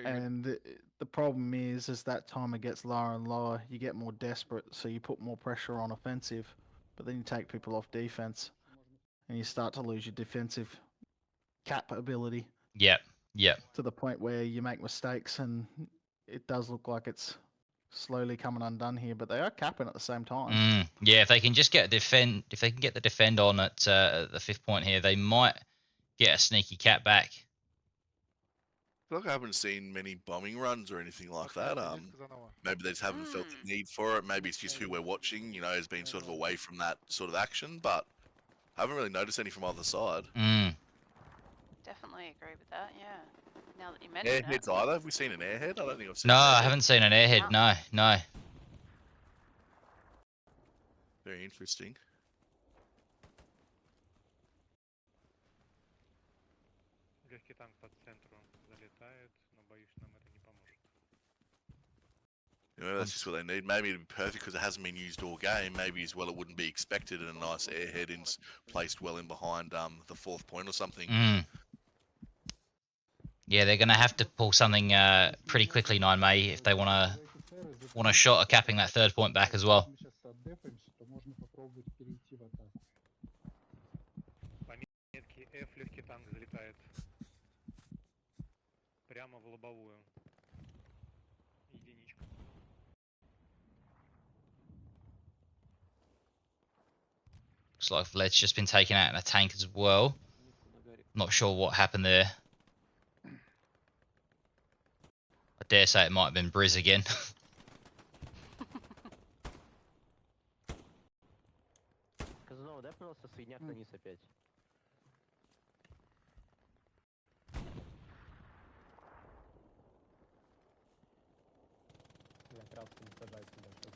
S5: And the problem is that time it gets lower and lower, you get more desperate, so you put more pressure on offensive, but then you take people off defense, and you start to lose your defensive cap ability.
S1: Yep.
S5: To the point where you make mistakes, and it does look like it's slowly coming undone here, but they are capping at the same time.
S1: Yeah, if they can just get the defend on at the 5th point here, they might get a sneaky cap back.
S2: I feel like I haven't seen many bombing runs or anything like that. Maybe they just haven't felt the need for it. Maybe it's just who we're watching, has been sort of away from that sort of action, but I haven't really noticed any from either side.
S3: Definitely agree with that, yeah. Now that you mention it.
S2: Airheads either? Have we seen an airhead? I don't think I've seen
S1: No,
S2: an airhead.
S1: I haven't seen an airhead. No.
S2: Very interesting.
S7: Легкий танк по центру залетает, но боюсь, нам это не поможет.
S2: Maybe that's just what they need. Maybe it'd be perfect because it hasn't been used all game. Maybe as well it wouldn't be expected, and a nice airhead placed well in behind the 4th point or something.
S1: Yeah, they're going to have to pull something pretty quickly, 9May, if they want a shot at capping that 3rd point back as well.
S7: Метки F, легкий танк залетает. Прямо в лобовую. Единичка.
S1: Looks like Vled's just been taken out in a tank as well. Not sure what happened there. I dare say it might have been Briz again.
S6: Казанова, дай, пожалуйста, соединяк на низ опять.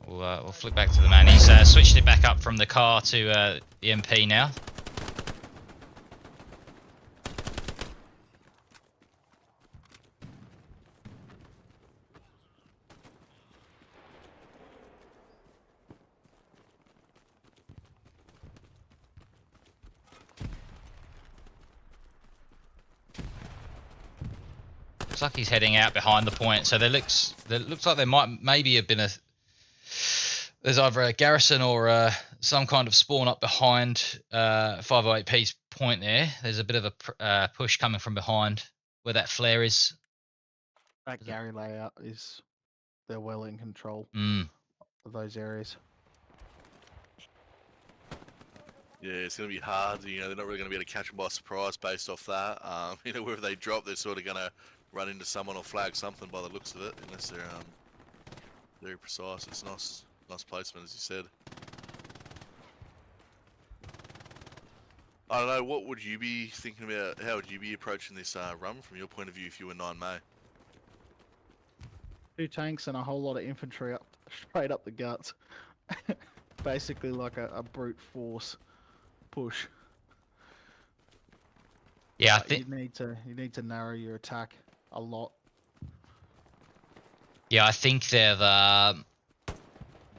S1: We'll flip back to the man. He's switched it back up from the car to the MP now. Looks like he's heading out behind the point. So there looks like there maybe have been there's either a garrison or some kind of spawn up behind 508P's point there. There's a bit of a push coming from behind where that flare is.
S5: That Gary layout they're well in control of those areas.
S2: Yeah, it's going to be hard. They're not really going to be able to catch them by surprise based off that. Wherever they drop, they're sort of going to run into someone or flag something by the looks of it, unless they're very precise. It's nice placement, as you said. I don't know, what would you be thinking about? How would you be approaching this run from your point of view if you were 9May?
S5: 2 tanks and a whole lot of infantry straight up the guts. Basically like a brute force push.
S1: Yeah, I
S5: But
S1: think
S5: you need to narrow your attack a lot.
S1: Yeah, I think they've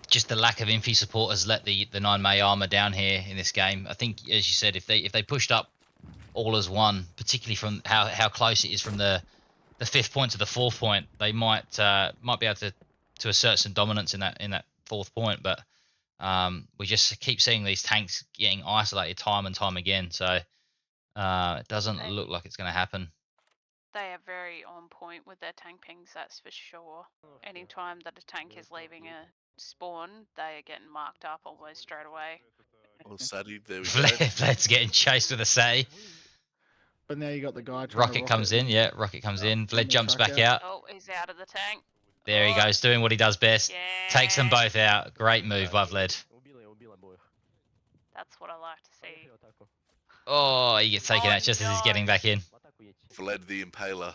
S1: just the lack of infy support has let the 9May armor down here in this game. I think, as you said, if they pushed up all as one, particularly from how close it is from the 5th point to the 4th point, they might be able to assert some dominance in that 4th point. But we just keep seeing these tanks getting isolated time and time again. So it doesn't look like it's going to happen.
S3: They are very on point with their tank pings, that's for sure. Anytime that a tank is leaving a spawn, they are getting marked up almost straight away.
S2: Well, Sadie, there we go.
S1: Vled's getting chased with a Satty.
S5: But now you got the guy trying to
S1: Rocket comes in, yeah, Rocket comes in. Vled jumps back out.
S3: Oh, he's out of the tank.
S1: There he goes, doing what he does best.
S3: Yeah.
S1: Takes them both out. Great move by Vled.
S3: That's what I like to see.
S1: Oh, he gets taken out just as he's getting back in.
S6: Дякуєте.
S2: Vlad the Impaler.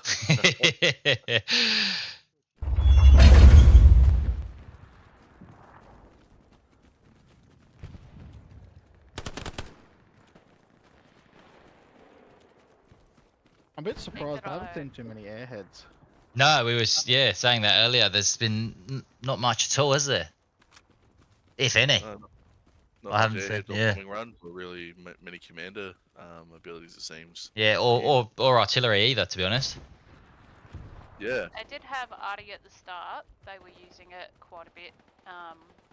S5: I'm a bit surprised
S3: that
S5: I haven't
S3: I-
S5: seen too many airheads.
S1: No, we was saying that earlier. There's been not much at all, is there? If any.
S2: Not
S1: I
S2: much
S1: haven't seen-
S2: airheads or
S1: yeah.
S2: bombing runs, or really many commander abilities, it seems.
S1: Yeah, or artillery either, to be honest.
S2: Yeah.
S3: I did have Artie at the start. They were using it quite a bit.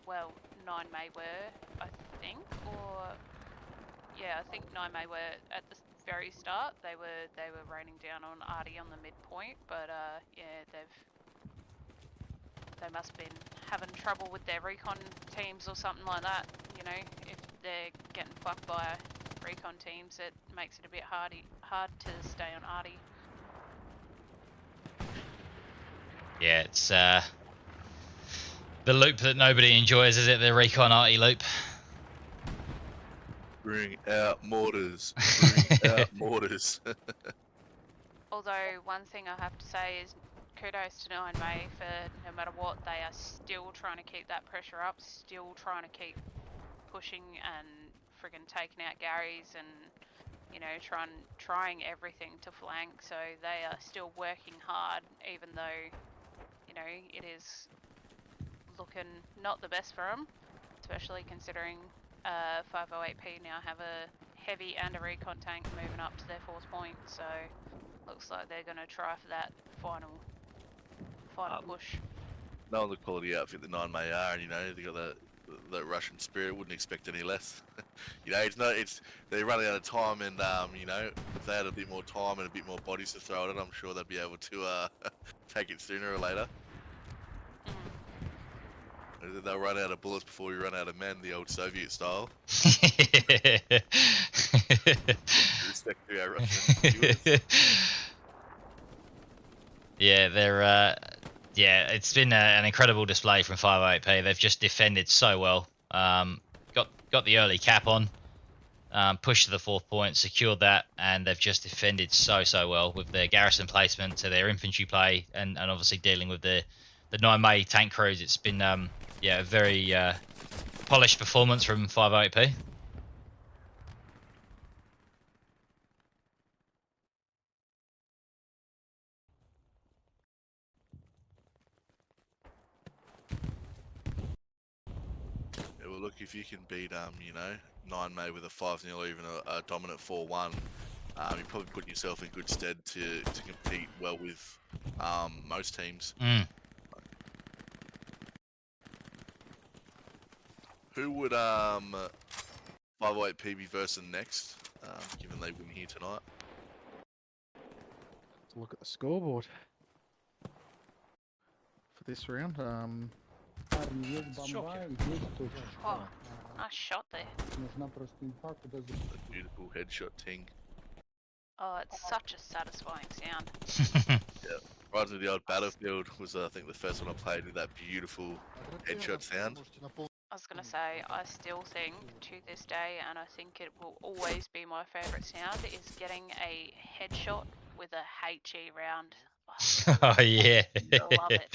S3: Well, 9 May were, I think, or yeah, I think 9 May were at the very start. They were raining down on Artie on the midpoint, but yeah, they must have been having trouble with their recon teams or something like that. You know, if they're getting fucked by recon teams, it makes it a bit hard to stay on Artie.
S1: Yeah, it's the loop that nobody enjoys, is it? The recon arty loop.
S2: Bring out mortars. Bring out mortars.
S3: Although one thing I have to say is kudos to 9May for no matter what, they are still trying to keep that pressure up, still trying to keep pushing and friggin' taking out Garys and, you know, trying everything to flank. So they are still working hard, even though, you know, it is looking not the best for them, especially considering 508P now have a heavy and a recon tank moving up to their 4th point. So looks like they're going to try for that final push.
S2: Knowing the quality outfit that 9May are, and you know, they got that Russian spirit, wouldn't expect any less. You know, they're running out of time, and you know, if they had a bit more time and a bit more bodies to throw at it, I'm sure they'd be able to take it sooner or later. They'll run out of bullets before we run out of men, the old Soviet style. Respect to our Russian viewers.
S1: Yeah, they're yeah, it's been an incredible display from 508P. They've just defended so well. Got the early cap on, pushed to the 4th point, secured that, and they've just defended so well with their garrison placement to their infantry play, and obviously dealing with the 9May tank crews. It's been yeah, a very polished performance from 508P.
S2: Yeah, well, look, if you can beat you know, 9May with a 5-0 or even a dominant 4-1, you're probably putting yourself in good stead to compete well with most teams. Who would 508P be versing next, given they win here tonight?
S5: Let's look at the scoreboard for this round.
S8: Парни, есть бомба и есть точка.
S3: Oh, nice shot there.
S8: Нужна просто инфа, куда
S2: A beautiful headshot ting.
S3: Oh, it's such a satisfying sound.
S2: Right to the old Battlefield was, I think, the first one I played with that beautiful headshot sound.
S3: I was going to say, I still think to this day, and I think it will always be my favourite sound, is getting a headshot with a HE round.
S1: Oh yeah.
S3: Love it.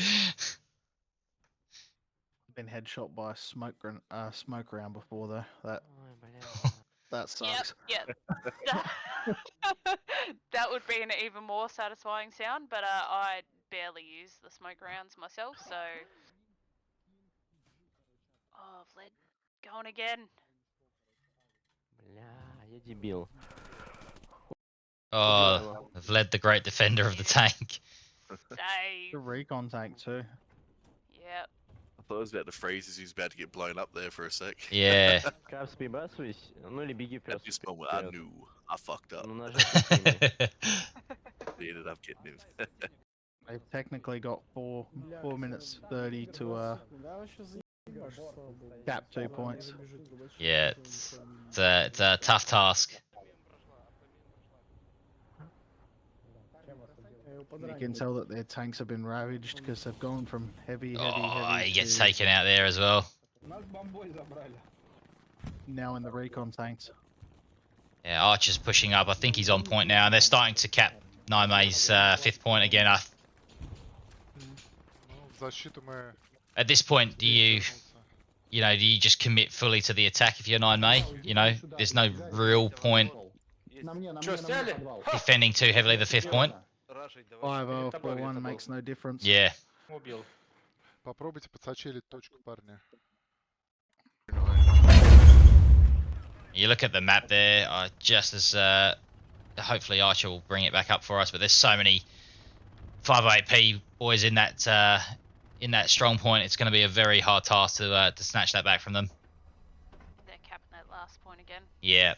S5: Been headshot by a smoke round before though. That sucks.
S3: Yep. That would be an even more satisfying sound, but I barely use the smoke rounds myself, so... Oh, Vlad, going again.
S6: Бля, я дебил.
S1: Oh, Vlad, the great defender of the tank.
S3: Save.
S5: The recon tank too.
S3: Yep.
S2: I thought I was about to freeze as he was about to get blown up there for a sec.
S1: Yeah.
S6: Капс, перебрасывайся, ну или беги
S2: At
S6: просто
S2: this moment, I
S6: вперед.
S2: knew I fucked up.
S6: Ну нажать на спине.
S2: We ended up getting him.
S5: They've technically got 4 minutes 30 to cap 2 points.
S1: Yeah, it's a tough task.
S5: You can tell that their tanks have been ravaged because they've gone from heavy
S1: Oh, he gets
S5: to
S1: taken out there as well.
S5: now in the recon tanks.
S1: Yeah, Archer's pushing up. I think he's on point now, and they're starting to cap Naime's 5th point again.
S4: Ну, в защиту мы
S1: At this point, do you just commit fully to the attack if you're 9May? You know, there's no real point
S8: На мне подвал.
S1: defending too heavily the 5th point.
S5: 5-0-4-1 makes no difference.
S1: Yeah.
S4: попробуйте подсочелить точку, парни.
S1: You look at the map there, just as hopefully Archer will bring it back up for us, but there's so many 508p boys in that strong point. It's going to be a very hard task to snatch that back from them.
S3: They're capping that last point again.
S1: Yeah.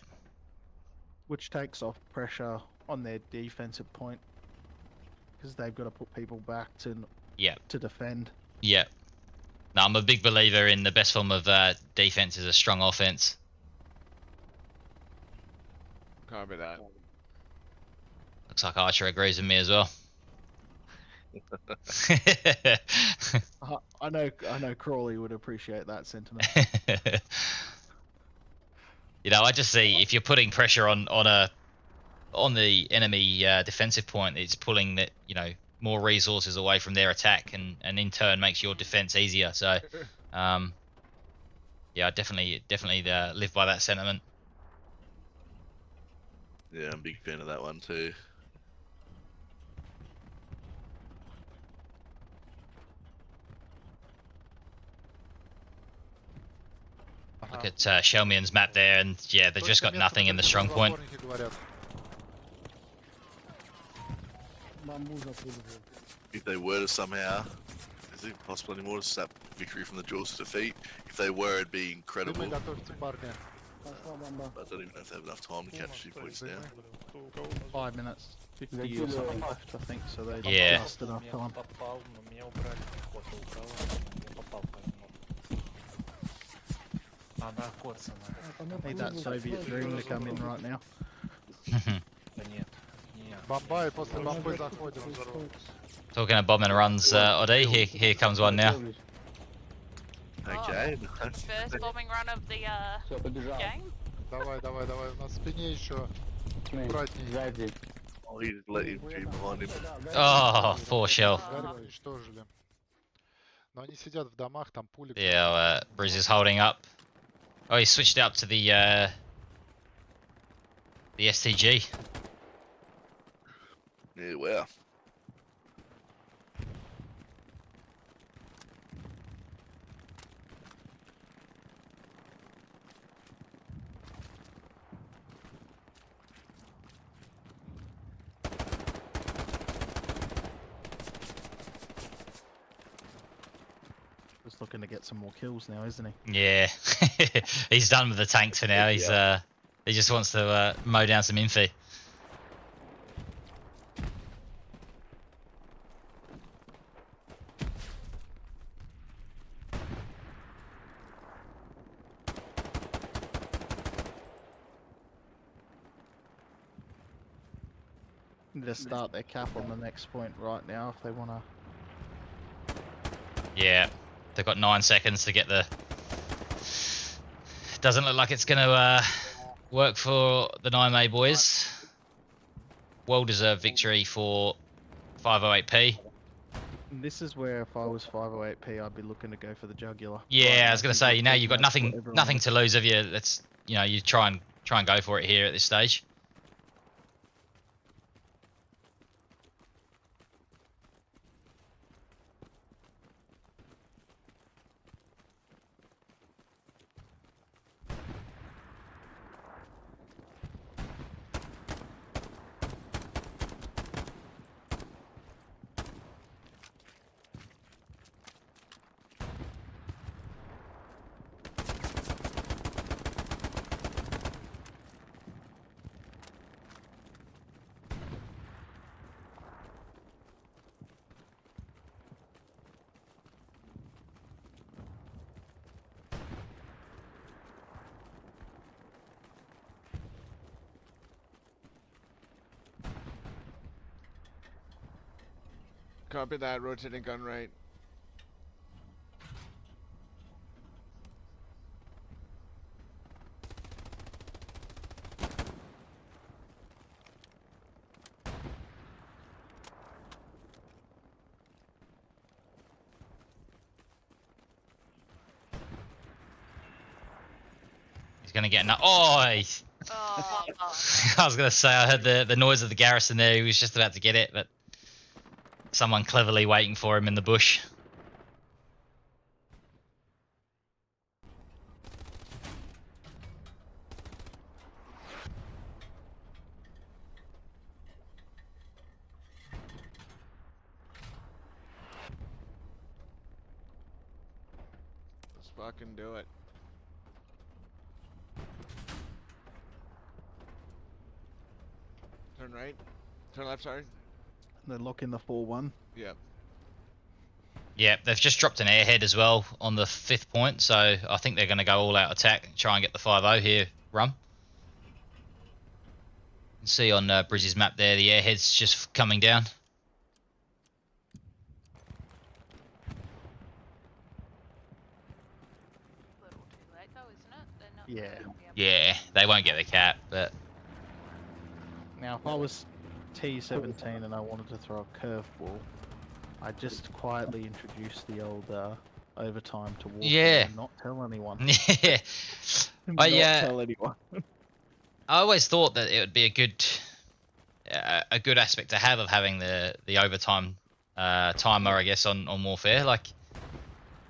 S5: Which takes off pressure on their defensive point. Because they've got to put people back to defend.
S1: Yeah. No, I'm a big believer in the best form of defense is a strong offense.
S9: Copy that.
S1: Looks like Archer agrees with me as well.
S5: I know Crawley would appreciate that sentiment.
S1: You know, I just see if you're putting pressure on the enemy defensive point, it's pulling that more resources away from their attack, and in turn makes your defense easier. So, yeah, I definitely live by that sentiment.
S2: Yeah, I'm a big fan of that one too.
S1: Look at Shelmian's map there, and yeah, they've just got nothing in the strong point.
S2: If they were to somehow, is it possible anymore to snap victory from the jaws to defeat? If they were, it'd be incredible. But I don't even know if they have enough time to catch 2 points now.
S5: 5 minutes, 50 or something left, I think, so they
S1: Yeah.
S5: just enough time. Need that Soviet dream to come in right now.
S4: Бомба, и после бомбы заходим.
S1: Talking of bombing runs, Odi, here comes one now.
S2: Okay.
S3: First bombing run of the game.
S4: Давай, давай, давай. На спине еще. Аккуратнее.
S2: Oh, he just let him shoot behind him.
S1: Oh, 4 shell.
S4: Гарри уничтожили. Но они сидят в домах, там пули.
S1: Yeah, Bruce is holding up. Oh, he switched it up to the STG.
S2: Yeah, wow.
S5: Just looking to get some more kills now, isn't he?
S1: Yeah, he's done with the tanks for now. He's he just wants to mow down some infi.
S5: Need to start their cap on the next point right now if they want to.
S1: Yeah, they've got 9 seconds to get the. Doesn't look like it's going to work for the 9A boys. Well-deserved victory for 508p.
S5: This is where if I was 508p, I'd be looking to go for the jugular.
S1: Yeah, I was going to say, now you've got
S5: That's what
S1: nothing
S5: everyone-
S1: to lose, have you? Let's, you try and go for it here at this stage.
S9: Copy that, rotating gun right.
S1: gonna get no. Oh,
S3: Oh,
S1: I was gonna say I heard the noise of the garrison there. He was just about to get it, but someone cleverly waiting for him in the bush.
S9: Let's fucking do it. Turn right. Turn left, sorry.
S5: They're locking the 4-1.
S9: Yep.
S1: Yeah, they've just dropped an airhead as well on the 5th point, so I think they're going to go all out attack and try and get the 5-0 here, Rum. You can see on Brizzy's map there, the airhead's just coming down.
S3: a little too late though, isn't it? They're not
S5: Yeah.
S1: Yeah, they won't get the cap, but
S5: Now, if I was T17 and I wanted to throw a curveball, I'd just quietly introduce the old overtime to warfare
S1: Yeah.
S5: and not tell anyone.
S1: yeah.
S5: Not
S1: yeah.
S5: tell anyone.
S1: I always thought that it would be a good aspect to have of having the overtime timer, I guess, on warfare. Like,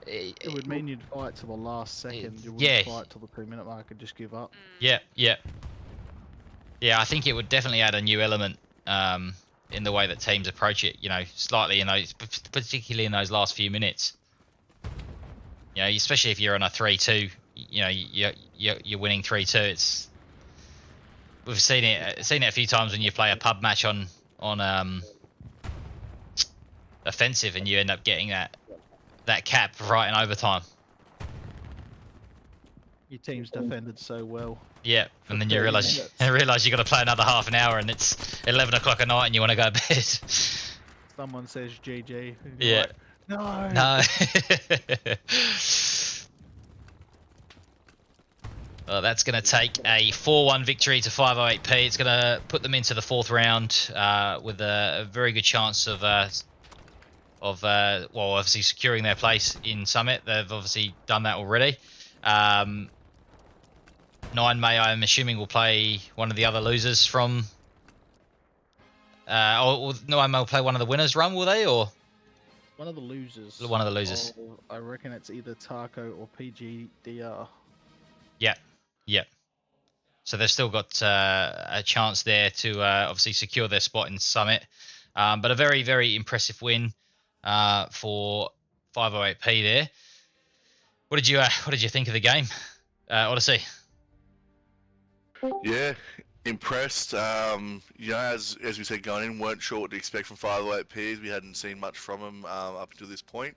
S5: It would mean you'd fight till the last second. You wouldn't
S1: yeah.
S5: fight till the 2-minute mark and just give up.
S1: yeah, I think it would definitely add a new element in the way that teams approach it. You know, slightly in those, particularly in those last few minutes. You know, especially if you're on a 3-2. You know, you're winning 3-2. We've seen it a few times when you play a pub match on offensive and you end up getting that cap right in overtime.
S5: Your team's defended so well.
S1: Yeah, and then you
S5: 30
S1: realise
S5: minutes.
S1: you got to play another half an hour and it's 11 o'clock at night and you want to go to bed.
S5: Someone says GG. and
S1: Yeah.
S5: you're like, no.
S1: No. Well, that's going to take a 4-1 victory to 508P. It's going to put them into the 4th round with a very good chance of well, obviously securing their place in Summit. They've obviously done that already. 9 May, I'm assuming, will play one of the other losers from... or 9 May will play one of the winners, Rum, will they? Or
S5: One of the losers.
S1: one of the losers.
S5: I reckon it's either Taco or PGDR.
S1: Yep. So they've still got a chance there to obviously secure their spot in Summit. But a very, very impressive win for 508P there. What did you think of the game, Odyssey?
S2: Yeah, impressed. You know, as we said going in, weren't sure what to expect from 508Ps. We hadn't seen much from them up until this point.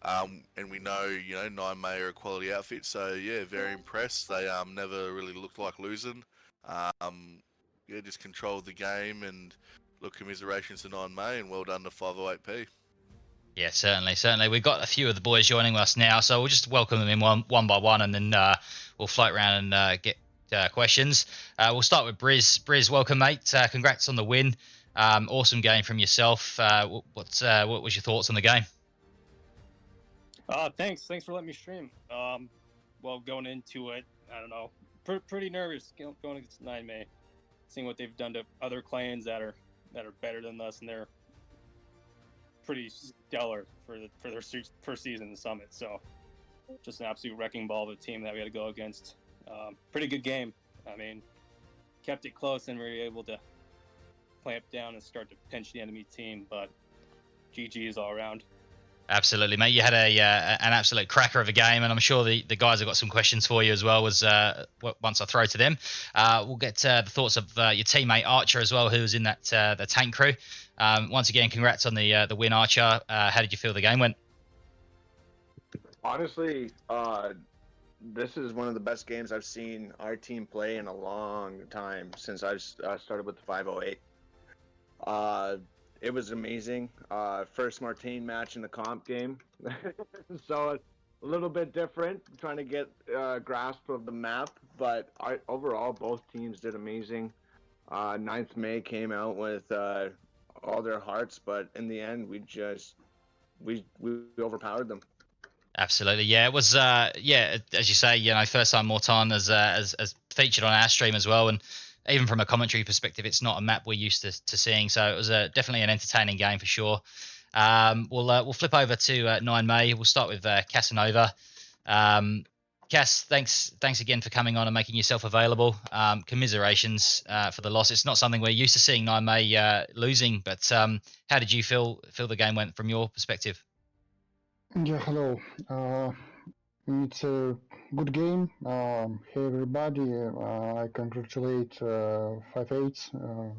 S2: And we know, you know, 9 May are a quality outfit, so yeah, very impressed. They never really looked like losing. Yeah, just controlled the game, and look, commiserations to 9 May, and well done to 508P.
S1: Yeah, certainly. We've got a few of the boys joining us now, so we'll just welcome them in one by one, and then we'll float around and get questions. We'll start with Briz. Briz, welcome, mate. Congrats on the win. Awesome game from yourself. What was your thoughts on the game?
S10: Thanks for letting me stream. Well, going into it, I don't know, pretty nervous going against 9 May, seeing what they've done to other clans that are better than us, and they're pretty stellar for their first season in Summit. So, just an absolute wrecking ball of a team that we had to go against. Pretty good game. I mean, kept it close and we were able to clamp down and start to pinch the enemy team, but GG's all around.
S1: Absolutely, mate. You had an absolute cracker of a game, and I'm sure the guys have got some questions for you as well. Once I throw to them, we'll get the thoughts of your teammate Archer as well, who was in that the tank crew. Once again, congrats on the win, Archer. How did you feel the game went?
S11: Honestly, this is one of the best games I've seen our team play in a long time since I started with the 508. It was amazing. First Martine match in the comp game. So it's a little bit different, trying to get a grasp of the map. But overall, both teams did amazing. 9th May came out with all their hearts, but in the end, we overpowered them.
S1: Absolutely, yeah. It was, yeah, as you say, you know, first time Morton as featured on our stream as well, and even from a commentary perspective, it's not a map we're used to seeing. So it was definitely an entertaining game for sure. We'll flip over to 9 May. We'll start with Casanova. Cass, thanks again for coming on and making yourself available. Commiserations for the loss. It's not something we're used to seeing 9 May losing, but how did you feel the game went from your perspective?
S8: Yeah, hello. It's a good game. Hey everybody, I congratulate 5-8.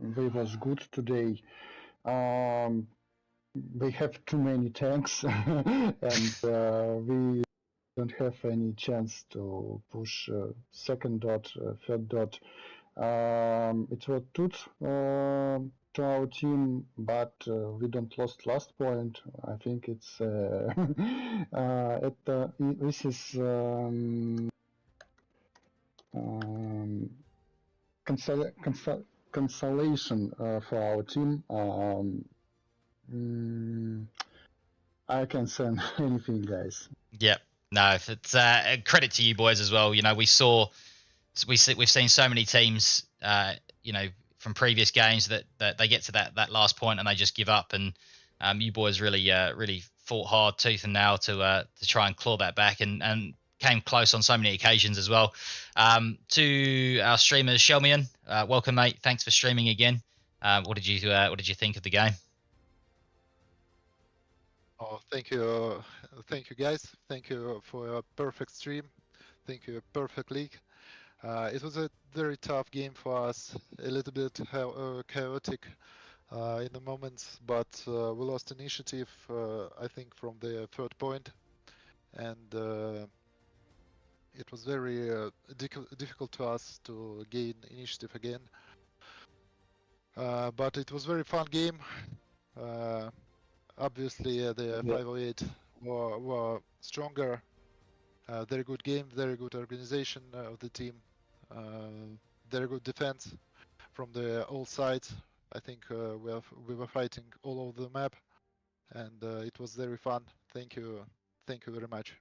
S8: They was good today. They have too many tanks, and we don't have any chance to push second dot, third dot. It was good to our team, but we don't lost last point. I think it's this is consolation for our team. I can't say anything, guys.
S1: Yeah, no, it's credit to you boys as well. You know, we've seen so many teams, you know, from previous games that they get to that last point and they just give up. And you boys really fought hard, tooth and nail, to try and claw that back, and came close on so many occasions as well. To our streamers, Shelmian, welcome, mate. Thanks for streaming again. What did you think of the game?
S4: Oh, thank you, guys. Thank you for a perfect stream. Thank you, perfect league. It was a very tough game for us, a little bit chaotic in the moments, but we lost initiative, I think, from the third point, and it was very difficult to us to gain initiative again. But it was very fun game. Obviously, the 508 were stronger. Very good game, very good organization of the team. Very good defense from the all sides. I think we were fighting all over the map, and it was very fun. Thank you very much.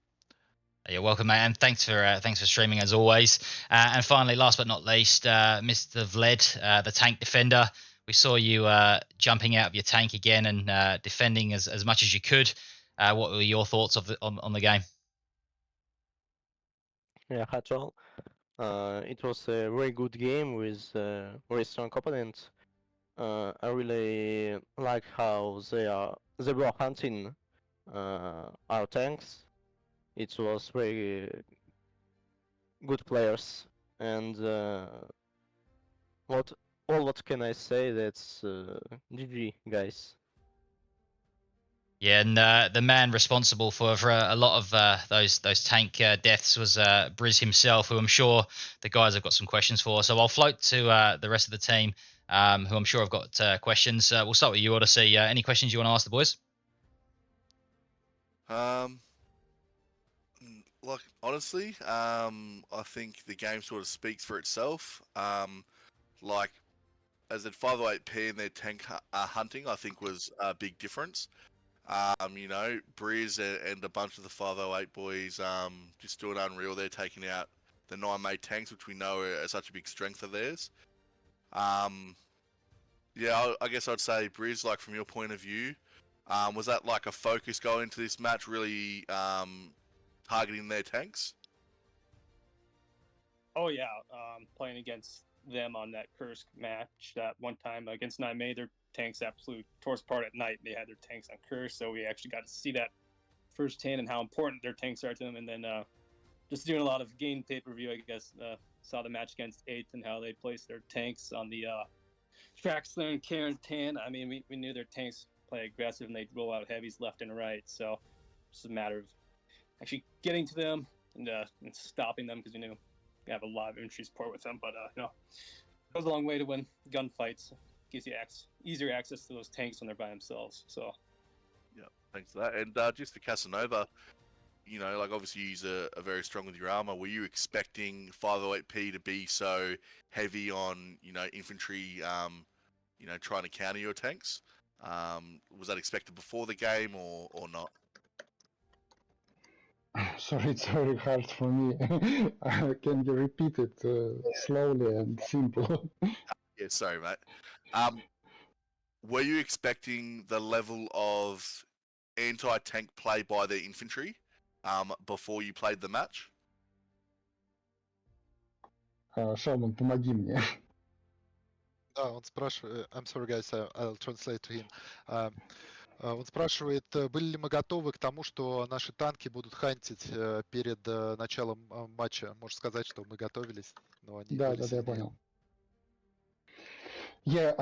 S1: You're welcome, mate, and thanks for streaming as always. And finally, last but not least, Mr. Vled, the tank defender. We saw you jumping out of your tank again and defending as much as you could. What were your thoughts on the game?
S6: Yeah, hi to all. It was a very good game with very strong opponents. I really like how they were hunting our tanks. It was very good players, and what can I say? That's GG, guys.
S1: Yeah, and the man responsible for a lot of those tank deaths was Briz himself, who I'm sure the guys have got some questions for. So I'll float to the rest of the team, who I'm sure have got questions. We'll start with you, Odyssey. Any questions you want to ask the boys?
S2: Like honestly, I think the game sort of speaks for itself. Like as at 508p and their tank hunting, I think was a big difference. You know, Briz and a bunch of the 508 boys just doing unreal. They're taking out the 9 May tanks, which we know are such a big strength of theirs. Yeah, I guess I'd say Briz, like from your point of view, was that like a focus going into this match, really targeting their tanks?
S10: Oh yeah, playing against them on that Kursk match that one time against 9 May, their tanks absolutely tore us apart at night. They had their tanks on Kursk, so we actually got to see that firsthand and how important their tanks are to them. And then just doing a lot of game pay-per-view, I guess, saw the match against 8th and how they placed their tanks on the Traxler and Karen. I mean, we knew their tanks play aggressive and they'd roll out heavies left and right. So it's a matter of actually getting to them and stopping them, because we knew we have a lot of infantry support with them. But you know, it goes a long way to win gunfights. Gives you easier access to those tanks when they're by themselves. So
S2: yeah, thanks for that. And just for Casanova, you know, like obviously you're very strong with your armor. Were you expecting 508p to be so heavy on, you know, infantry, you know, trying to counter your tanks? Was that expected before the game or not?
S8: Sorry, it's very hard for me. Can you repeat it slowly and simple?
S2: Yeah, sorry, mate. Were you expecting the level of anti-tank play by the infantry before you played the match?
S8: Шалман, помоги мне.
S4: Да, он спрашивает, I'm sorry, guys, I'll translate to him. Он спрашивает, были ли мы готовы к тому, что наши танки будут хантить перед началом матча. Можешь сказать, что мы готовились, но они
S8: Да,
S4: были
S8: да, я
S4: сильнее.
S8: понял. Yeah,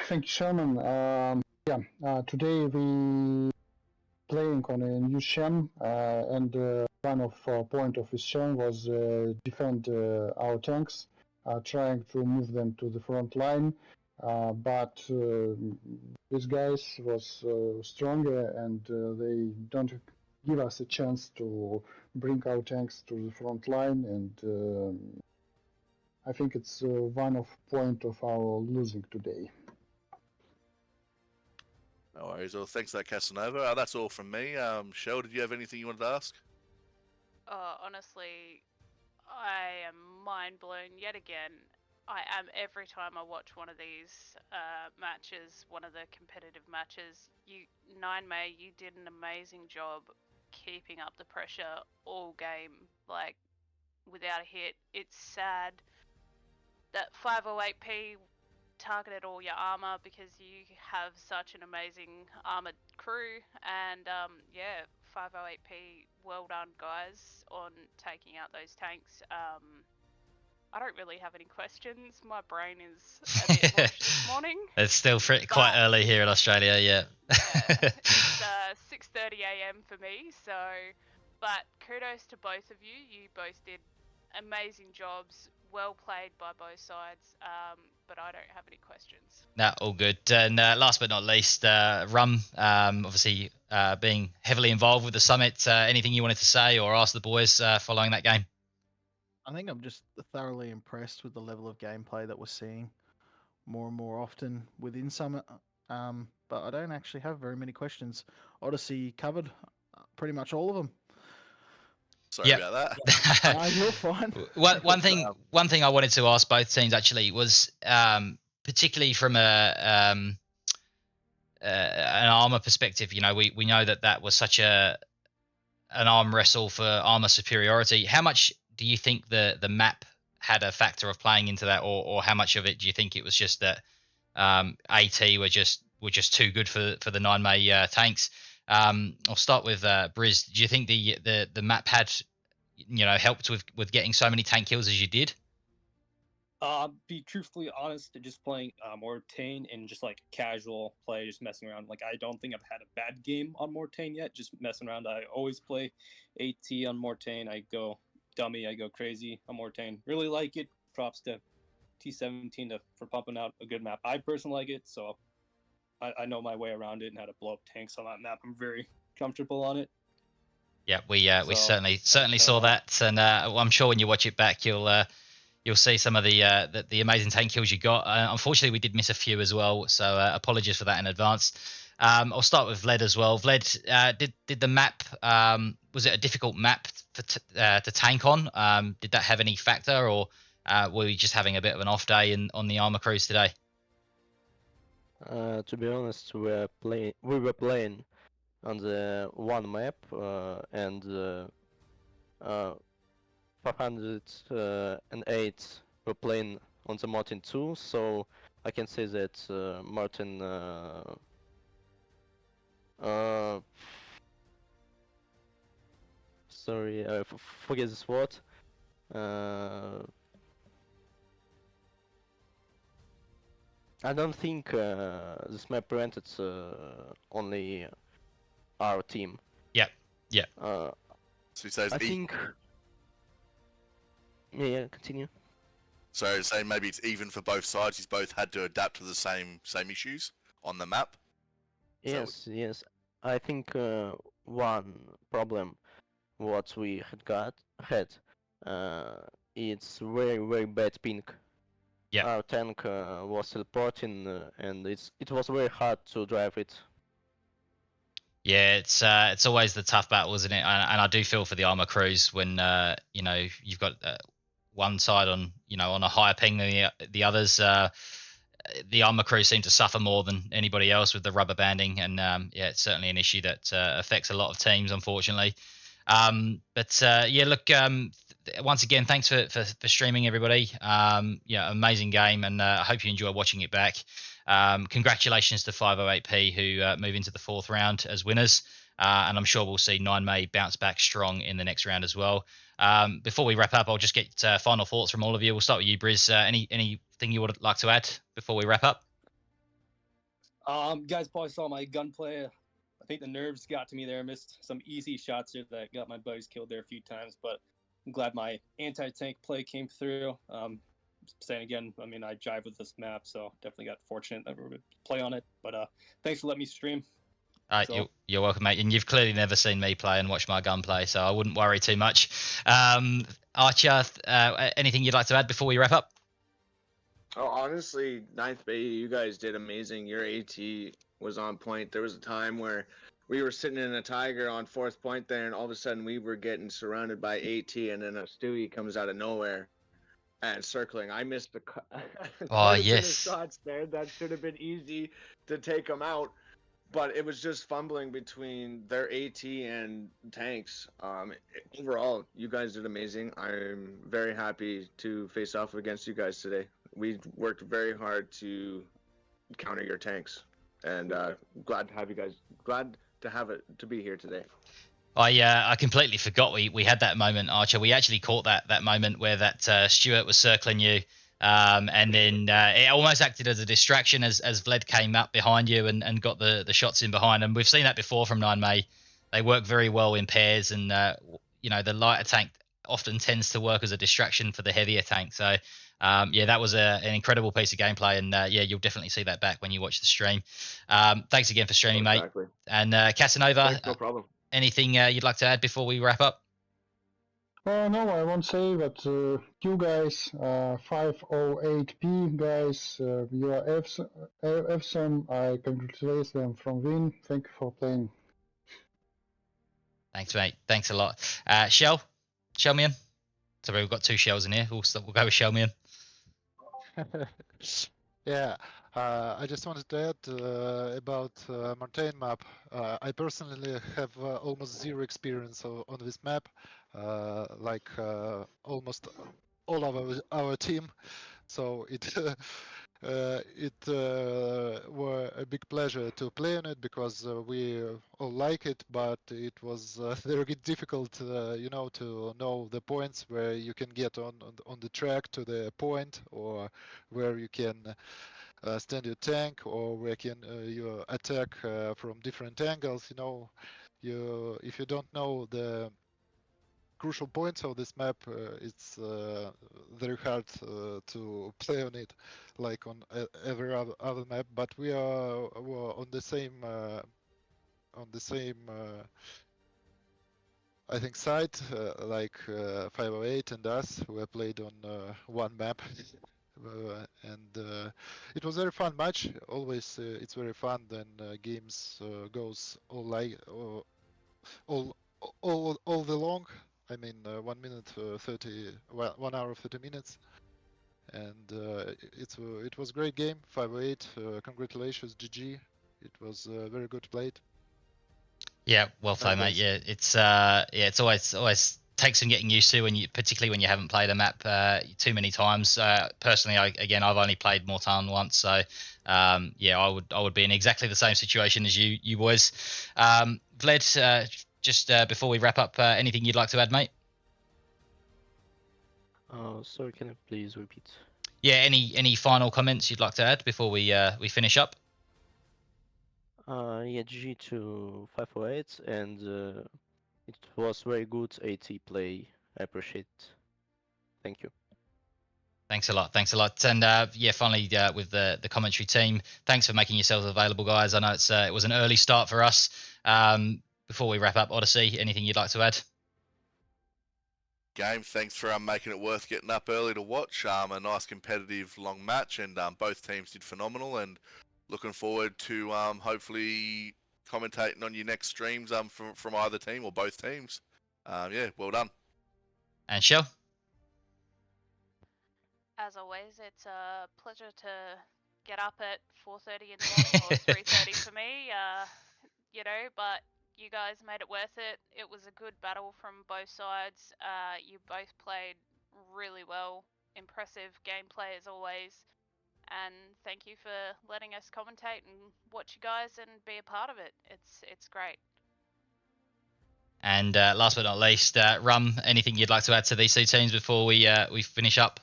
S8: thank you, Sherman. Today we playing on a new Shem, and one of our point of his Shem was defend our tanks, trying to move them to the front line. But these guys was stronger, and they don't give us a chance to bring our tanks to the front line, and I think it's one of point of our losing today.
S2: No worries. Well, thanks for that, Casanova. That's all from me. Shell, did you have anything you wanted to ask?
S3: Honestly, I am mind blown yet again. I am every time I watch one of these matches, one of the competitive matches. 9May, you did an amazing job keeping up the pressure all game, like without a hit. It's sad that 508P targeted all your armor because you have such an amazing armored crew, and 508P, well done guys on taking out those tanks. I don't really have any questions. My brain is a bit mush this morning.
S1: It's still quite early here in Australia, yeah.
S3: It's 6:30 a.m. for me, so, but kudos to both of you. You both did amazing jobs. Well played by both sides, but I don't have any questions.
S1: No, all good. And last but not least, Rum, obviously being heavily involved with the summit. Anything you wanted to say or ask the boys following that game?
S5: I think I'm just thoroughly impressed with the level of gameplay that we're seeing more and more often within Summit. But I don't actually have very many questions. Odyssey covered pretty much all of them.
S2: Sorry about that.
S5: You're fine.
S1: One thing I wanted to ask both teams actually was particularly from an armor perspective. You know, we know that was such an arm wrestle for armor superiority. How much do you think the map had a factor of playing into that, or how much of it do you think it was just that AT were just too good for the 9May tanks? I'll start with Briz. Do you think the map had helped with getting so many tank kills as you did?
S10: Be truthfully honest, just playing Mortain and just like casual play, just messing around. Like I don't think I've had a bad game on Mortain yet. Just messing around. I always play AT on Mortain. I go dummy. I go crazy on Mortain. Really like it. Props to T17 for pumping out a good map. I personally like it, so I know my way around it and how to blow up tanks on that map. I'm very comfortable on it.
S1: Yeah, we certainly saw that, and I'm sure when you watch it back, you'll see some of the amazing tank kills you got. Unfortunately, we did miss a few as well, so apologies for that in advance. I'll start with Vlad as well. Vlad, did the map, was it a difficult map to tank on? Did that have any factor, or were you just having a bit of an off day on the armor cruise today?
S6: To be honest, we were playing on the one map, and 508 were playing on the Martin 2, so I can say that Martin sorry, I forget this word. I don't think this map prevented only our team.
S1: Yeah.
S2: So he says
S6: I think. Yeah, continue.
S2: So say maybe it's even for both sides. He's both had to adapt to the same issues on the map.
S6: Yes. I think one problem what we had it's very bad ping.
S1: Yeah.
S6: Our tank was teleporting, and it was very hard to drive it.
S1: Yeah, it's always the tough battle, isn't it? And I do feel for the armor crews when you know, you've got one side on, you know, on a higher ping than the others. The armor crews seem to suffer more than anybody else with the rubber banding, and yeah, it's certainly an issue that affects a lot of teams, unfortunately. But yeah, look, once again, thanks for streaming, everybody. Yeah, amazing game, and I hope you enjoy watching it back. Congratulations to 508P who move into the fourth round as winners. And I'm sure we'll see 9May bounce back strong in the next round as well. Before we wrap up, I'll just get final thoughts from all of you. We'll start with you, Briz. Anything you would like to add before we wrap up?
S10: You guys probably saw my gunplay. I think the nerves got to me there. I missed some easy shots there that got my buddies killed there a few times, but I'm glad my anti-tank play came through. Saying again, I mean, I jive with this map, so definitely got fortunate that we would play on it. But thanks for letting me stream.
S1: You're welcome, mate. And you've clearly never seen me play and watch my gunplay, so I wouldn't worry too much. Archer, anything you'd like to add before we wrap up?
S11: Oh, honestly, 9th Bay, you guys did amazing. Your AT was on point. There was a time where we were sitting in a Tiger on 4th point there, and all of a sudden we were getting surrounded by AT, and then a Stewie comes out of nowhere and circling. I missed quite a bit of shots there. That should have been easy to take them out, but it was just fumbling between their AT and tanks. Overall, you guys did amazing. I'm very happy to face off against you guys today. We worked very hard to counter your tanks, and glad to have you guys. Glad to have it to be here today.
S1: I completely forgot we had that moment, Archer. We actually caught that moment where that Stuart was circling you, and then it almost acted as a distraction as Vlad came up behind you and got the shots in behind. And we've seen that before from 9May. They work very well in pairs, and you know, the lighter tank often tends to work as a distraction for the heavier tank. So yeah, that was an incredible piece of gameplay, and yeah, you'll definitely see that back when you watch the stream. Thanks again for streaming, mate. And Casanova,
S11: Thanks, no problem.
S1: Anything you'd like to add before we wrap up?
S8: No, I won't say that you guys, 508P guys, you are awesome. I congratulate them from win. Thank you for playing.
S1: Thanks, mate. Thanks a lot. Shellmian. Sorry, we've got two shells in here. We'll go with Shellmian.
S4: Yeah, I just wanted to add about Montaigne map. I personally have almost zero experience on this map, like almost all of our team. So it were a big pleasure to play on it because we all like it, but it was very difficult, you know, to know the points where you can get on the track to the point, or where you can stand your tank, or where can you attack from different angles. You know, if you don't know the crucial points of this map, it's very hard to play on it, like on every other map. But we are on the same I think side, like 508 and us, who have played on one map. And it was a very fun match. Always, it's very fun when games goes all the long. I mean, 1 minute 30, well, 1 hour 30 minutes, and it was a great game. 508, congratulations, GG. It was very good played.
S1: Yeah, well played, mate. Yeah, it's always takes some getting used to particularly when you haven't played a map too many times. Personally, I've only played Mortan once, so yeah, I would be in exactly the same situation as you boys. Vlad, just before we wrap up, anything you'd like to add, mate?
S6: Sorry, can you please repeat?
S1: Yeah, any final comments you'd like to add before we finish up?
S6: Yeah, GG to 508, and it was very good AT play. I appreciate it. Thank you.
S1: Thanks a lot. And yeah, finally with the commentary team, thanks for making yourselves available, guys. I know it was an early start for us. Before we wrap up, Odyssey, anything you'd like to add?
S2: Game, thanks for making it worth getting up early to watch. A nice competitive long match, and both teams did phenomenal. And looking forward to hopefully commentating on your next streams from either team or both teams. Yeah, well done.
S1: And Shell?
S3: As always, it's a pleasure to get up at 4:30 in the morning or 3:30 for me. You know, but you guys made it worth it. It was a good battle from both sides. You both played really well. Impressive gameplay as always. And thank you for letting us commentate and watch you guys and be a part of it. It's great.
S1: And last but not least, Rum, anything you'd like to add to these two teams before we finish up?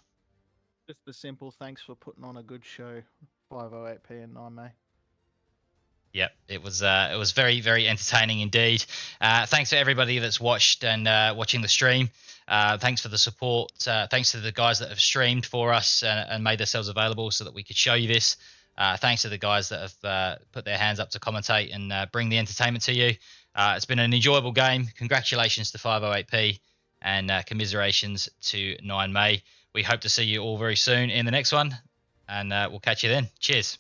S5: Just the simple thanks for putting on a good show, 508p and 9May.
S1: Yep, it was very, very entertaining indeed. Thanks to everybody that's watched and watching the stream. Thanks for the support. Thanks to the guys that have streamed for us and made themselves available so that we could show you this. Thanks to the guys that have put their hands up to commentate and bring the entertainment to you. It's been an enjoyable game. Congratulations to 508p and commiserations to 9May. We hope to see you all very soon in the next one, and we'll catch you then. Cheers.